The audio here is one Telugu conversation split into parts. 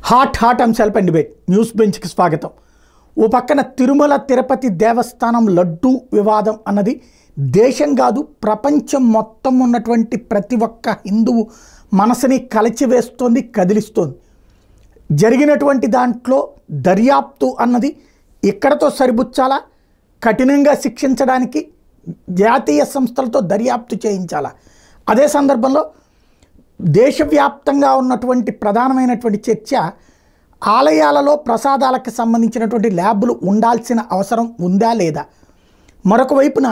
హాట్ అంశాలపై డిబేట్ న్యూస్ బెంచ్కి స్వాగతం. ఓ పక్కన తిరుమల తిరుపతి దేవస్థానం లడ్డు వివాదం అన్నది దేశం కాదు ప్రపంచం మొత్తం ఉన్నటువంటి ప్రతి ఒక్క హిందువు మనసుని కలచివేస్తోంది, కదిలిస్తోంది. జరిగినటువంటి దాంట్లో దర్యాప్తు అన్నది ఇక్కడతో సరిపుచ్చాలా, కఠినంగా శిక్షించడానికి జాతీయ సంస్థలతో దర్యాప్తు చేయించాలా? అదే సందర్భంలో దేశవ్యాప్తంగా ఉన్నటువంటి ప్రధానమైనటువంటి చర్చ ఆలయాలలో ప్రసాదాలకు సంబంధించినటువంటి ల్యాబులు ఉండాల్సిన అవసరం ఉందా లేదా? మరొక వైపున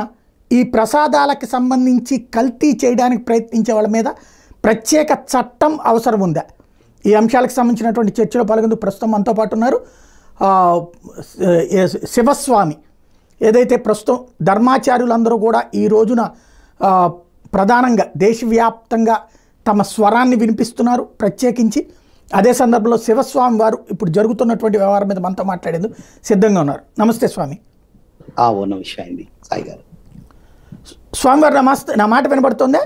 ఈ ప్రసాదాలకు సంబంధించి కల్తీ చేయడానికి ప్రయత్నించే వాళ్ళ మీద ప్రత్యేక చట్టం అవసరం ఉందా? ఈ అంశాలకు సంబంధించినటువంటి చర్చలో పాల్గొంటూ ప్రస్తుతం మనతో పాటు ఉన్నారు శివస్వామి. ఏదైతే ప్రస్తుతం ధర్మాచార్యులందరూ కూడా ఈ రోజున ప్రధానంగా దేశవ్యాప్తంగా తమ స్వరాన్ని వినిపిస్తున్నారు ప్రత్యేకించి. అదే సందర్భంలో శివస్వామి వారు ఇప్పుడు జరుగుతున్నటువంటి వ్యవహారం మీద మనతో మాట్లాడేందుకు సిద్ధంగా ఉన్నారు. నమస్తే స్వామి. సాయి గారు. స్వామి వారు నమస్తే. నా మాట వినబడుతుందా?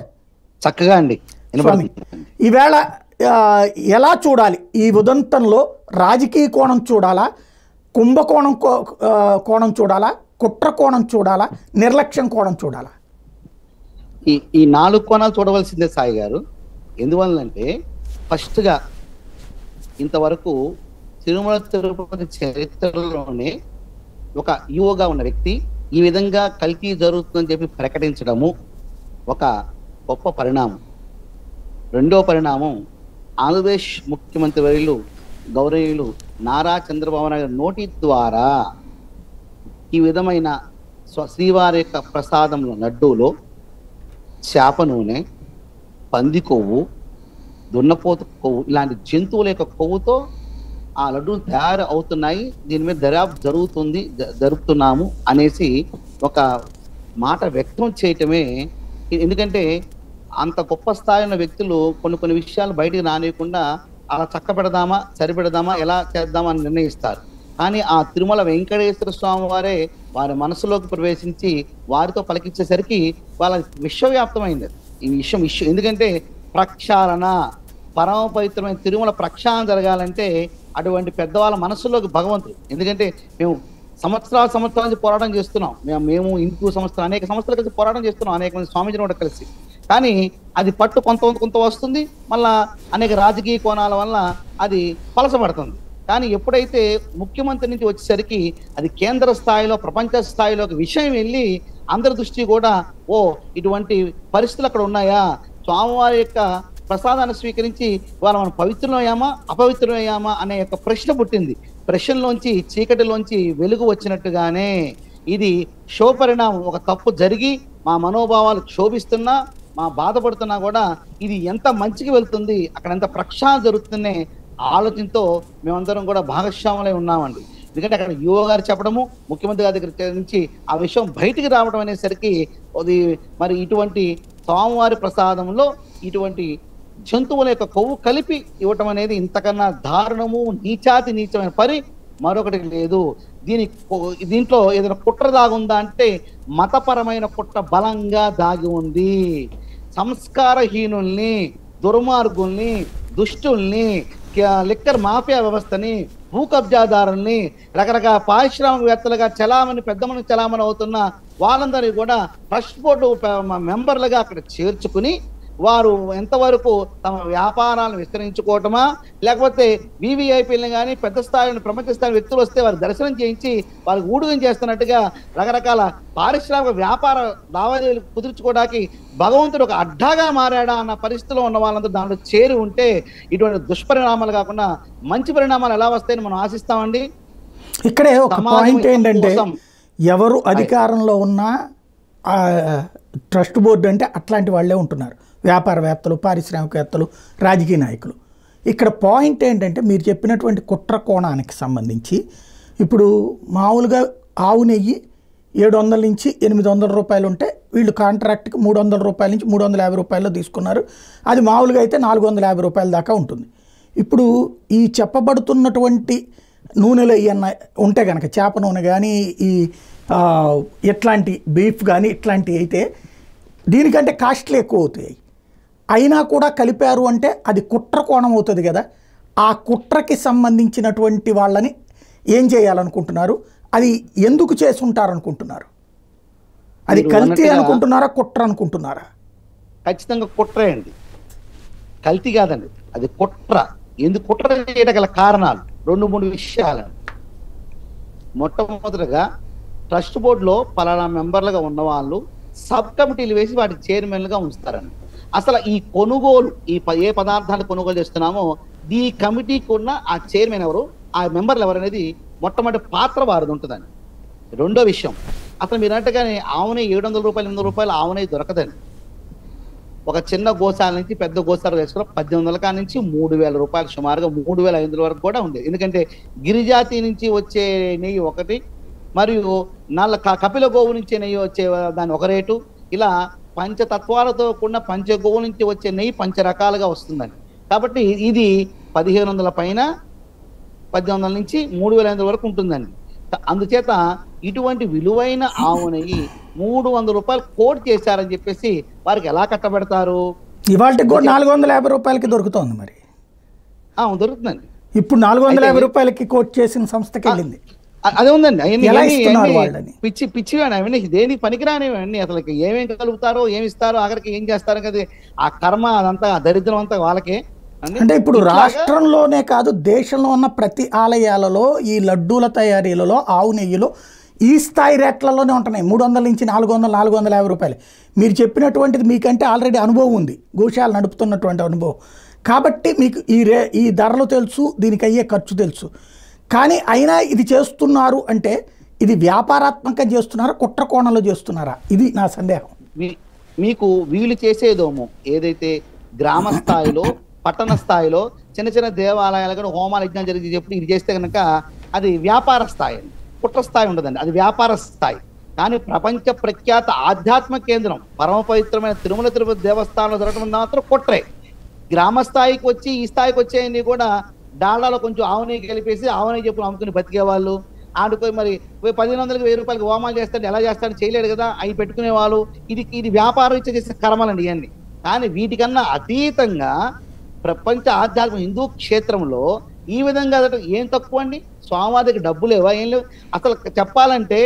చక్కగా అండి. స్వామి, ఈవేళ ఎలా చూడాలి? ఈ ఉదంతంలో రాజకీయ కోణం చూడాలా, కుంభకోణం కోణం చూడాలా, కుట్ర కోణం చూడాలా, నిర్లక్ష్యం కోణం చూడాలా? ఈ 4 కోణాలు చూడవలసిందే సాయి గారు. ఎందువల్లంటే ఫస్ట్గా ఇంతవరకు తిరుమల తిరుపతి చరిత్రలోనే ఒక ఈవోగా ఉన్న వ్యక్తి ఈ విధంగా కల్తీ జరుగుతుందని చెప్పి ప్రకటించడము ఒక గొప్ప పరిణామం. రెండో పరిణామం, ఆంధ్రప్రదేశ్ ముఖ్యమంత్రి వర్యులు గౌరవనీయులు నారా చంద్రబాబు నాయుడు నోటి ద్వారా ఈ విధమైన శ్రీవారి యొక్క ప్రసాదంలో లడ్డూలో చేప నూనె, పంది కొవ్వు, దున్నపోతు కొవ్వు ఇలాంటి జంతువుల యొక్క కొవ్వుతో ఆ లడ్డూలు తయారు అవుతున్నాయి, దీని మీద దర్యాప్తు జరుపుతున్నాము అనేసి ఒక మాట వ్యక్తం చేయటమే. ఎందుకంటే అంత గొప్ప స్థాయి ఉన్న వ్యక్తులు కొన్ని విషయాలు బయటికి రానియకుండా అలా చక్క పెడదామా, సరిపెడదామా, ఎలా చేద్దామా అని నిర్ణయిస్తారు. కానీ ఆ తిరుమల వెంకటేశ్వర స్వామి వారే వారి మనసులోకి ప్రవేశించి వారితో పలికించేసరికి వాళ్ళ విశ్వవ్యాప్తమైంది ఈ విషయం. ఎందుకంటే ప్రక్షాళన, పరమ పవిత్రమైన తిరుమల ప్రక్షాళన జరగాలంటే అటువంటి పెద్దవాళ్ళ మనసులోకి భగవంతుడు. ఎందుకంటే మేము సంవత్సరాల నుంచి పోరాటం చేస్తున్నాం. మేము హిందూ సంస్థలు అనేక సంస్థలు కలిసి పోరాటం చేస్తున్నాం, అనేక మంది స్వామీజీని కూడా కలిసి. కానీ అది పట్టు కొంత వస్తుంది, మళ్ళా అనేక రాజకీయ కోణాల వల్ల అది పలసపడుతుంది. కానీ ఎప్పుడైతే ముఖ్యమంత్రి నుంచి వచ్చేసరికి అది కేంద్ర స్థాయిలో, ప్రపంచ స్థాయిలోకి విషయం వెళ్ళి అందరి దృష్టి కూడా ఇటువంటి పరిస్థితులు అక్కడ ఉన్నాయా, స్వామివారి యొక్క ప్రసాదాన్ని స్వీకరించి మనం పవిత్రమయ్యామా, అపవిత్రమయ్యామా అనే యొక్క ప్రశ్న పుట్టింది. ప్రశ్నలోంచి, చీకటిలోంచి వెలుగు వచ్చినట్టుగానే ఇది శోపరిణామం. ఒక తప్పు జరిగి మా మనోభావాలు క్షోభిస్తున్నా, మా బాధపడుతున్నా కూడా ఇది ఎంత మంచికి వెళ్తుంది, అక్కడ ఎంత ప్రక్షాళన జరుగుతుందనే ఆలోచనతో మేమందరం కూడా భాగస్వాములై ఉన్నామండి. ఎందుకంటే అక్కడ యువ గారు చెప్పడము, ముఖ్యమంత్రి గారి దగ్గర నుంచి ఆ విషయం బయటికి రావడం అనేసరికి అది మరి ఇటువంటి స్వామివారి ప్రసాదంలో ఇటువంటి జంతువుల యొక్క కొవ్వు కలిపి ఇవ్వటం అనేది ఇంతకన్నా దారుణము, నీచమైన పని మరొకటి లేదు. దీంట్లో ఏదైనా కుట్ర దాగుందా అంటే మతపరమైన కుట్ర బలంగా దాగి ఉంది. సంస్కారహీనుల్ని, దుర్మార్గుల్ని, దుష్టుల్ని, లిక్కర్ మాఫియా వ్యవస్థని, భూ కబ్జాదారుల్ని, రకరకాల పారిశ్రామికవేత్తలుగా పెద్దమని చలామణి అవుతున్న వాళ్ళందరినీ కూడా ట్రస్ట్ బోర్డు మెంబర్లుగా అక్కడ చేర్చుకుని వారు ఎంతవరకు తమ వ్యాపారాలను విస్తరించుకోవటమా, లేకపోతే వివిఐపీలను కానీ పెద్ద స్థాయిలో ప్రపంచ స్థాయి వ్యక్తులు వస్తే వారు దర్శనం చేయించి వారికి ఊడుగం చేస్తున్నట్టుగా రకరకాల పారిశ్రామిక వ్యాపార లావాదేవీలు కుదుర్చుకోవడానికి భగవంతుడు ఒక అడ్డాగా మారాడా అన్న పరిస్థితిలో ఉన్న వాళ్ళందరూ దాంట్లో చేరి ఉంటే ఇటువంటి దుష్పరిణామాలు కాకుండా మంచి పరిణామాలు ఎలా వస్తాయని మనం ఆశిస్తామండి. ఇక్కడే ఒక పాయింట్ ఏంటంటే, ఎవరు అధికారంలో ఉన్నా ట్రస్ట్ బోర్డు అంటే అట్లాంటి వాళ్ళే ఉంటున్నారు, వ్యాపారవేత్తలు, పారిశ్రామికవేత్తలు, రాజకీయ నాయకులు. ఇక్కడ పాయింట్ ఏంటంటే, మీరు చెప్పినటువంటి కుట్ర కోణానికి సంబంధించి ఇప్పుడు మామూలుగా ఆవు నెయ్యి 700 నుంచి 800 రూపాయలు ఉంటే వీళ్ళు కాంట్రాక్ట్కి 300 రూపాయల నుంచి 350 రూపాయలు తీసుకున్నారు. అది మామూలుగా అయితే 450 రూపాయల దాకా ఉంటుంది. ఇప్పుడు ఈ చెప్పబడుతున్నటువంటి నూనెలు ఇవన్న ఉంటే కనుక, చేప నూనె కానీ, ఈ ఇట్లాంటి బీఫ్ కానీ ఇట్లాంటివి అయితే దీనికంటే కాస్ట్లీ ఎక్కువ అవుతాయి. అయినా కూడా కలిపారు అంటే అది కుట్ర కోణం అవుతుంది కదా. ఆ కుట్రకి సంబంధించినటువంటి వాళ్ళని ఏం చేయాలనుకుంటున్నారు? అది ఎందుకు చేసి ఉంటారనుకుంటున్నారు? అది మీరు కల్తీ అన్నట్టుగా అనుకుంటున్నారా, కుట్ర అనుకుంటున్నారా? ఖచ్చితంగా కుట్రే అండి, కల్తీ కాదండి, అది కుట్ర. ఎందుకు కుట్ర చేయడం గల కారణాలు 2-3 విషయాలు. మొట్టమొదటిగా ట్రస్ట్ బోర్డులో పలానా మెంబర్లుగా ఉన్న వాళ్ళు సబ్ కమిటీలు వేసి వాటికి చైర్మన్లుగా ఉంచుతారండి. అసలు ఈ కొనుగోలు, ఏ పదార్థాన్ని కొనుగోలు చేస్తున్నామో ఈ కమిటీకి ఉన్న ఆ చైర్మన్ ఎవరు, ఆ మెంబర్లు ఎవరు అనేది మొట్టమొదటి పాత్ర వారిది ఉంటుందండి. రెండో విషయం, అసలు మీరు అన్నట్టుగానే ఆవునే 700 రూపాయలు 800 రూపాయలు ఆవునే దొరకదండి. ఒక చిన్న గోశాల నుంచి పెద్ద గోశాల వేసుకున్న 1800 కాడ నుంచి 3000 రూపాయలు, సుమారుగా 3500 వరకు కూడా ఉంది. ఎందుకంటే గిరిజాతి నుంచి వచ్చే నెయ్యి ఒకటి, మరియు కపిల గోవు నుంచి నెయ్యి వచ్చే దాని ఒక రేటు, ఇలా పంచతత్వాలతో కూడిన పంచగోవు నుంచి వచ్చే నెయ్యి పంచరకాలుగా వస్తుందండి. కాబట్టి ఇది 1500 పైన 1800 నుంచి 3500 వరకు ఉంటుందండి. అందుచేత ఇటువంటి విలువైన ఆవు నెయ్యి 300 రూపాయలు కోట్ చేశారని చెప్పేసి వారికి ఎలా కట్టబెడతారు? ఇవాళకి కూడా 450 రూపాయలకి దొరుకుతోంది. మరి దొరుకుతుందండి. ఇప్పుడు 450 రూపాయలకి కోట్ చేసిన సంస్థకి వెళ్ళింది. అదే ఉందండి. అవన్నీ పిచ్చి అవన్నీ దేనికి పనికిరానివన్నీ. అసలు ఏమేమి కలుపుతారో, ఏమి ఇస్తారో, ఆఖరికి ఏం చేస్తారో కదా, ఆ కర్మ అదంతా దరిద్రం అంతా వాళ్ళకే. అంటే ఇప్పుడు రాష్ట్రంలోనే కాదు, దేశంలో ఉన్న ప్రతి ఆలయాలలో ఈ లడ్డూల తయారీలలో ఆవు నెయ్యిలో ఈ స్థాయి రేట్లలోనే ఉంటున్నాయి. 300 నుంచి 400, 450 రూపాయలు. మీరు చెప్పినటువంటిది మీకంటే ఆల్రెడీ అనుభవం ఉంది, గోశాల నడుపుతున్నటువంటి అనుభవం. కాబట్టి మీకు ఈ ధరలు తెలుసు, దీనికి అయ్యే ఖర్చు తెలుసు. కానీ అయినా ఇది చేస్తున్నారు అంటే ఇది వ్యాపారాత్మకంగా చేస్తున్నారా, కుట్ర కోణంలో చేస్తున్నారా? ఇది నా సందేహం. మీకు వీళ్ళు చేసేదేమో ఏదైతే గ్రామ స్థాయిలో, పట్టణ స్థాయిలో చిన్న చిన్న దేవాలయాలు కూడా హోమాలు యజ్ఞాలు జరిగేటప్పుడు ఇది చేస్తే కనుక అది వ్యాపార స్థాయి, కుట్ర స్థాయి ఉండదండి, అది వ్యాపార స్థాయి. కానీ ప్రపంచ ప్రఖ్యాత ఆధ్యాత్మిక కేంద్రం, పరమ పవిత్రమైన తిరుమల తిరుపతి దేవస్థానంలో జరగడం మాత్రం కుట్రే. గ్రామ స్థాయికి వచ్చి ఈ స్థాయికి వచ్చేయన్నీ కూడా డాళ్ళలో కొంచెం ఆవుని కలిపేసి ఆవుని చెప్పులు అమ్ముకుని బతికేవాళ్ళు. ఆడుకొని మరి 1500కి 1000 రూపాయలకి హోమాలు చేస్తాడు, ఎలా చేస్తాడు చేయలేడు కదా, అవి పెట్టుకునే వాళ్ళు. ఇది వ్యాపారం చేసే కర్మలండి ఇవన్నీ. కానీ వీటికన్నా అతీతంగా ప్రపంచ ఆధ్యాత్మిక హిందూ క్షేత్రంలో ఈ విధంగా ఏం తక్కువ అండి? స్వామివారికి డబ్బు లేవా? ఏం లేవు. అసలు చెప్పాలంటే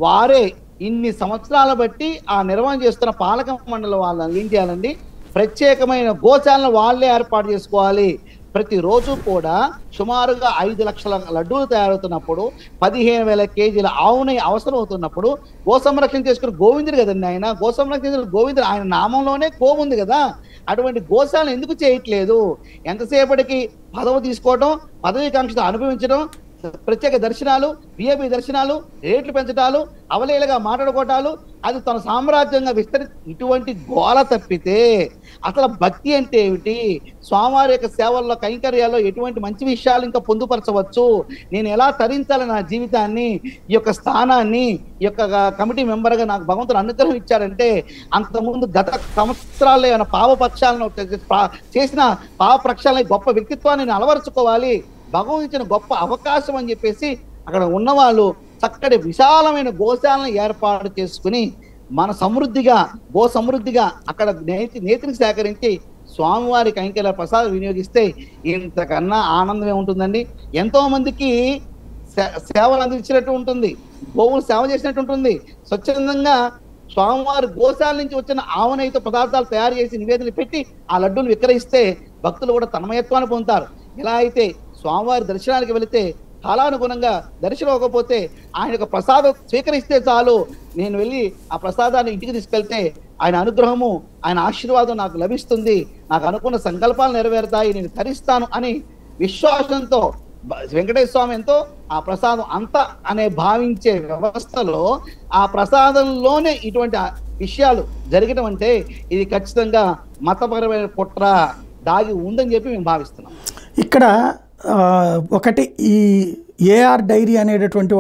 వారే ఇన్ని సంవత్సరాల బట్టి ఆ నిర్వహణ చేస్తున్న పాలక మండలి వాళ్ళని ఏం చేయాలండి, ప్రత్యేకమైన గోశాలను వాళ్ళే ఏర్పాటు చేసుకోవాలి. ప్రతిరోజు కూడా సుమారుగా 5 లక్షల లడ్డూలు తయారవుతున్నప్పుడు 15,000 కేజీల ఆవుని అవసరం అవుతున్నప్పుడు గో సంరక్షణ చేసుకుని గోవిందుడు కదండి ఆయన. గో సంరక్షణ గోవిందుడు, ఆయన నామంలోనే గోవు ఉంది కదా. అటువంటి గోశాలను ఎందుకు చేయట్లేదు? ఎంతసేపటికి పదవి తీసుకోవడం, పదవి కాంక్షతో అనుభవించడం, ప్రత్యేక దర్శనాలు, విఐపి దర్శనాలు, రేట్లు పెంచడాలు, అవలేలుగా మాట్లాడుకోవటాలు, అది తన సామ్రాజ్యంగా ఇటువంటి గోల తప్పితే అసలు భక్తి అంటే ఏమిటి? స్వామివారి యొక్క సేవల్లో, కైంకర్యాల్లో ఎటువంటి మంచి విషయాలు ఇంకా పొందుపరచవచ్చు, నేను ఎలా తరించాలి నా జీవితాన్ని, ఈ యొక్క స్థానాన్ని, ఈ యొక్క కమిటీ మెంబర్గా నాకు భగవంతుడు అనుగ్రహం ఇచ్చారంటే అంతకుముందు గత సంవత్సరాల్లో ఏమైనా పాపపక్షాలను చేసిన పాపపక్షాలని గొప్ప వ్యక్తిత్వాన్ని నేను అలవరుచుకోవాలి, భగవంతుని గొప్ప అవకాశం అని చెప్పేసి అక్కడ ఉన్నవాళ్ళు చక్కటి విశాలమైన గోశాలను ఏర్పాటు చేసుకుని మన సమృద్ధిగా, గో సమృద్ధిగా అక్కడ నేతిని సేకరించి స్వామివారి కైంకర్య ప్రసాదం వినియోగిస్తే ఇంతకన్నా ఆనందమే ఉంటుందండి. ఎంతో మందికి సేవలు అందించినట్టు ఉంటుంది, గోవులు సేవ చేసినట్టు ఉంటుంది. స్వచ్ఛందంగా స్వామివారి గోశాల నుంచి వచ్చిన ఆవునైతే పదార్థాలు తయారు చేసి నివేదనలు పెట్టి ఆ లడ్డూలు విక్రయిస్తే భక్తులు కూడా తన్మయత్వాన్ని పొందుతారు. ఎలా అయితే స్వామివారి దర్శనానికి వెళితే కాలానుగుణంగా దర్శనం అవ్వకపోతే ఆయన యొక్క ప్రసాదం స్వీకరిస్తే చాలు, నేను వెళ్ళి ఆ ప్రసాదాన్ని ఇంటికి తీసుకెళ్తే ఆయన అనుగ్రహము, ఆయన ఆశీర్వాదం నాకు లభిస్తుంది, నాకు అనుకున్న సంకల్పాలు నెరవేరుతాయి, నేను తరిస్తాను అని విశ్వాసంతో వెంకటేశ్వర స్వామి ఎంతో ఆ ప్రసాదం అంత అనే భావించే వ్యవస్థలో ఆ ప్రసాదంలోనే ఇటువంటి విషయాలు జరగడం అంటే ఇది ఖచ్చితంగా మతపరమైన కుట్ర దాగి ఉందని చెప్పి మేము భావిస్తున్నాం. ఇక్కడ ఒకటి, ఈ ఏఆర్ డైరీ అనేటటువంటి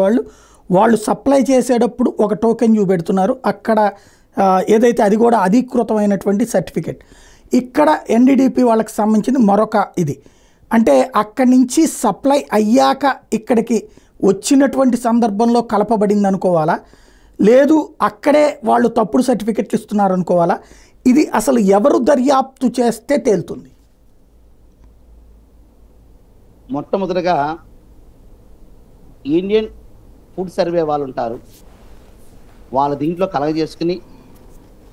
వాళ్ళు సప్లై చేసేటప్పుడు ఒక టోకెన్ చూపెడుతున్నారు అక్కడ, ఏదైతే అది కూడా అధీకృతమైనటువంటి సర్టిఫికెట్. ఇక్కడ ఎన్డీడీపీ వాళ్ళకి సంబంధించింది మరొక ఇది. అంటే అక్కడి నుంచి సప్లై అయ్యాక ఇక్కడికి వచ్చినటువంటి సందర్భంలో కలపబడింది అనుకోవాలా, లేదు అక్కడే వాళ్ళు తప్పుడు సర్టిఫికెట్లు ఇస్తున్నారు అనుకోవాలా? ఇది అసలు ఎవరు దర్యాప్తు చేస్తే తేలుతుంది? మొట్టమొదటిగా ఇండియన్ ఫుడ్ సర్వే వాళ్ళు ఉంటారు, వాళ్ళ దీంట్లో కలగజేసుకుని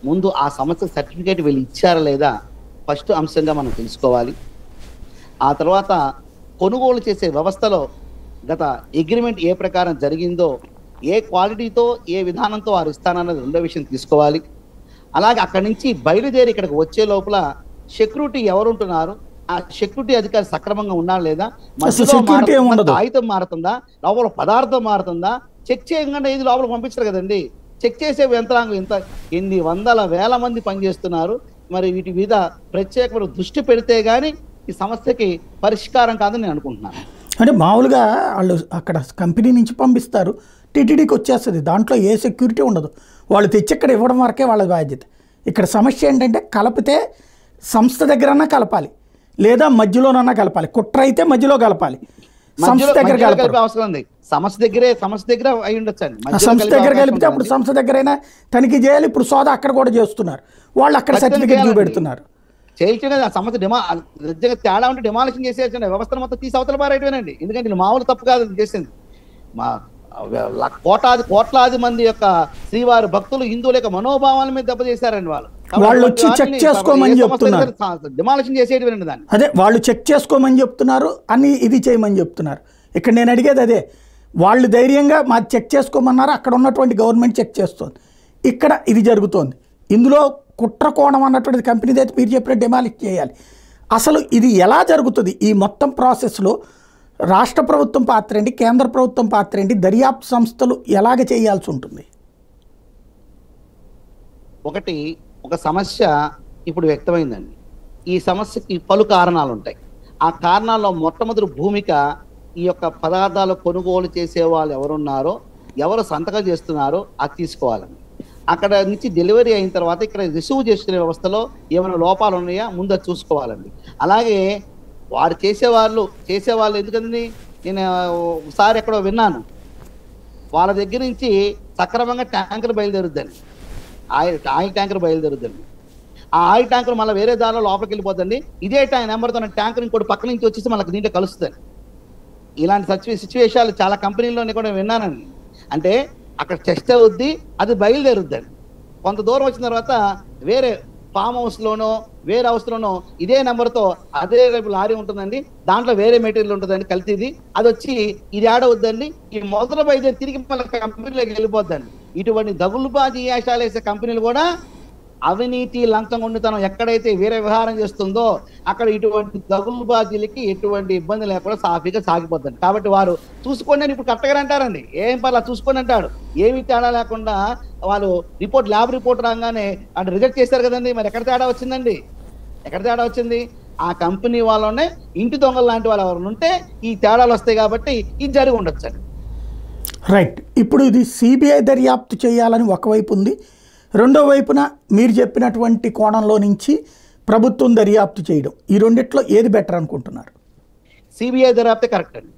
ముందు ఆ సంస్థ సర్టిఫికేట్ వీళ్ళు ఇచ్చారా లేదా ఫస్ట్ అంశంగా మనం తెలుసుకోవాలి. ఆ తర్వాత కొనుగోలు చేసే వ్యవస్థలో గత అగ్రిమెంట్ ఏ ప్రకారం జరిగిందో, ఏ క్వాలిటీతో ఏ విధానంతో వారు ఇస్తానన్నది రెండో విషయం తీసుకోవాలి. అలాగే అక్కడి నుంచి బయలుదేరి ఇక్కడికి వచ్చే లోపల సెక్యూరిటీ ఎవరు ఉంటున్నారు, ఆ సెక్యూరిటీ అధికారి సక్రమంగా ఉన్నారా లేదా, కాగితం మారుతుందా, లోపల పదార్థం మారుతుందా, చెక్ చేయకుండా ఇది లోపల పంపించరు కదండి. చెక్ చేసే యంత్రాంగం ఎన్ని వందల వేల మంది పనిచేస్తున్నారు. మరి వీటి మీద ప్రత్యేకమైన దృష్టి పెడితే కానీ ఈ సమస్యకి పరిష్కారం కాదని నేను అనుకుంటున్నాను. అంటే మామూలుగా వాళ్ళు అక్కడ కంపెనీ నుంచి పంపిస్తారు, టీటీడీకి వచ్చేస్తుంది, దాంట్లో ఏ సెక్యూరిటీ ఉండదు, వాళ్ళు తెచ్చి ఇక్కడ ఇవ్వడం వరకే వాళ్ళ బాధ్యత. ఇక్కడ సమస్య ఏంటంటే కలిపితే సంస్థ దగ్గరన్నా కలపాలి, లేదా మధ్యలోనన్నా కలపాలి. కుట్ర అయితే మధ్యలో కలపాలి, సంస్థ దగ్గర కలిపే అవసరం ఉంది. సంస్థ దగ్గర అయి ఉండొచ్చండి. సంస్థ దగ్గర కలిపితే అప్పుడు సంస్థ దగ్గరైనా తనిఖీ చేయాలి. ఇప్పుడు సోదా అక్కడ కూడా చేస్తున్నారు, వాళ్ళు అక్కడ సర్టిఫికేట్ చూపెడుతున్నారు. చేయొచ్చు ఆ సమస్య నిజంగా తేడా ఉంటే డిమాలిషన్ చేసేయచ్చండి, వ్యవస్థను మొత్తం తీసి అవతల పారేయటమేనండి. ఎందుకంటే ఇది మామూలు తప్పు కాదు చేసింది. మా కోట్లాది మంది యొక్క శ్రీవారి భక్తులు హిందువుల యొక్క మనోభావాల మీద దెబ్బతీశారండి వాళ్ళు. వాళ్ళు వచ్చి చెక్ చేసుకోమని చెప్తున్నారు, డిమాలిషన్ చేసేయటమేనండి దాన్ని. అదే వాళ్ళు చెక్ చేసుకోమని చెప్తున్నారు, అని ఇది చేయమని చెప్తున్నారు. ఇక్కడ నేను అడిగేది అదే, వాళ్ళు ధైర్యంగా మాది చెక్ చేసుకోమన్నారు, అక్కడ ఉన్నటువంటి గవర్నమెంట్ చెక్ చేస్తుంది, ఇక్కడ ఇది జరుగుతోంది. ఇందులో కుట్ర కోణం అన్నటువంటిది కంపెనీది అయితే మీరు చెప్పిన డిమాలిష్ చేయాలి. అసలు ఇది ఎలా జరుగుతుంది ఈ మొత్తం ప్రాసెస్లో? రాష్ట్ర ప్రభుత్వం పాత్ర ఏంటి, కేంద్ర ప్రభుత్వం పాత్ర ఏంటి, దర్యాప్తు సంస్థలు ఎలాగ చేయాల్సి ఉంటుంది? ఒక సమస్య ఇప్పుడు వ్యక్తమైందండి. ఈ సమస్యకి పలు కారణాలు ఉంటాయి. ఆ కారణాల్లో మొట్టమొదటి భూమిక ఈ యొక్క పదార్థాలు కొనుగోలు చేసే వాళ్ళు ఎవరున్నారో, ఎవరు సంతకం చేస్తున్నారో అది తీసుకోవాలండి. అక్కడ నుంచి డెలివరీ అయిన తర్వాత ఇక్కడ రిసీవ్ చేసుకునే వ్యవస్థలో ఏమైనా లోపాలు ఉన్నాయా ముందు అది చూసుకోవాలండి. అలాగే వారు చేసేవాళ్ళు ఎందుకండి, నేను ఒకసారి ఎక్కడో విన్నాను, వాళ్ళ దగ్గర నుంచి సక్రమంగా ట్యాంకర్ బయలుదేరుద్దండి, ఆయిల్ ట్యాంకర్ బయలుదేరుద్దండి. ఆ ఆయిల్ ట్యాంకర్ మళ్ళీ వేరే దారిలో లోపలికి వెళ్ళిపోతుంది, ఇదే నెంబర్తో ట్యాంకర్ ఇంకోటి పక్క నుంచి వచ్చేసి మనకు దీంట్లో కలుస్తుంది. ఇలాంటి సిచ్యువేషన్లు చాలా కంపెనీల్లోనే కూడా విన్నానండి. అంటే అక్కడ టెస్ట్ అవుద్ది, అది బయలుదేరుద్దండి. కొంత దూరం వచ్చిన తర్వాత వేరే ఫామ్ హౌస్లోనో వేరే హౌస్లోనో ఇదే నెంబర్తో అదే రేపు లారీ ఉంటుందండి, దాంట్లో వేరే మెటీరియల్ ఉంటుందండి కల్తీది, అది వచ్చి ఇది యాడ్ అవుద్దండి, ఈ మొదట బయలుదేరి తిరిగి మళ్ళీ కంపెనీలోకి వెళ్ళిపోద్దండి. ఇటువంటి దగులుబాజీ వేషాలు వేసే కంపెనీలు కూడా అవినీతి లంచం ఉండితనం ఎక్కడైతే వేరే వ్యవహారం చేస్తుందో అక్కడ ఇటువంటి దగులుబాజీలకి ఎటువంటి ఇబ్బంది లేకుండా సాఫీగా సాగిపోతుంది. కాబట్టి వారు చూసుకోండి అని ఇప్పుడు కరెక్ట్గా అంటారండి, ఏం పర్లా చూసుకోండి అంటాడు, ఏమి తేడా లేకుండా వాళ్ళు ల్యాబ్ రిపోర్ట్ రాగానే అంటే రిజెక్ట్ చేశారు కదండి. మరి ఎక్కడ తేడా వచ్చిందండి, ఎక్కడ తేడా వచ్చింది? ఆ కంపెనీ వాళ్ళనే ఇంటి దొంగలు లాంటి వాళ్ళు ఎవరు ఉంటే ఈ తేడాలు వస్తాయి, కాబట్టి ఇది జరిగి ఉండొచ్చు. రైట్. ఇప్పుడు ఇది సిబిఐ దర్యాప్తు చేయాలని ఒకవైపు ఉంది, రెండో వైపున మీరు చెప్పినటువంటి కోణంలో నుంచి ప్రభుత్వం దర్యాప్తు చేయడం, ఈ రెండిట్లో ఏది బెటర్ అనుకుంటున్నారు? సిబిఐ దర్యాప్తే కరెక్ట్ అండి.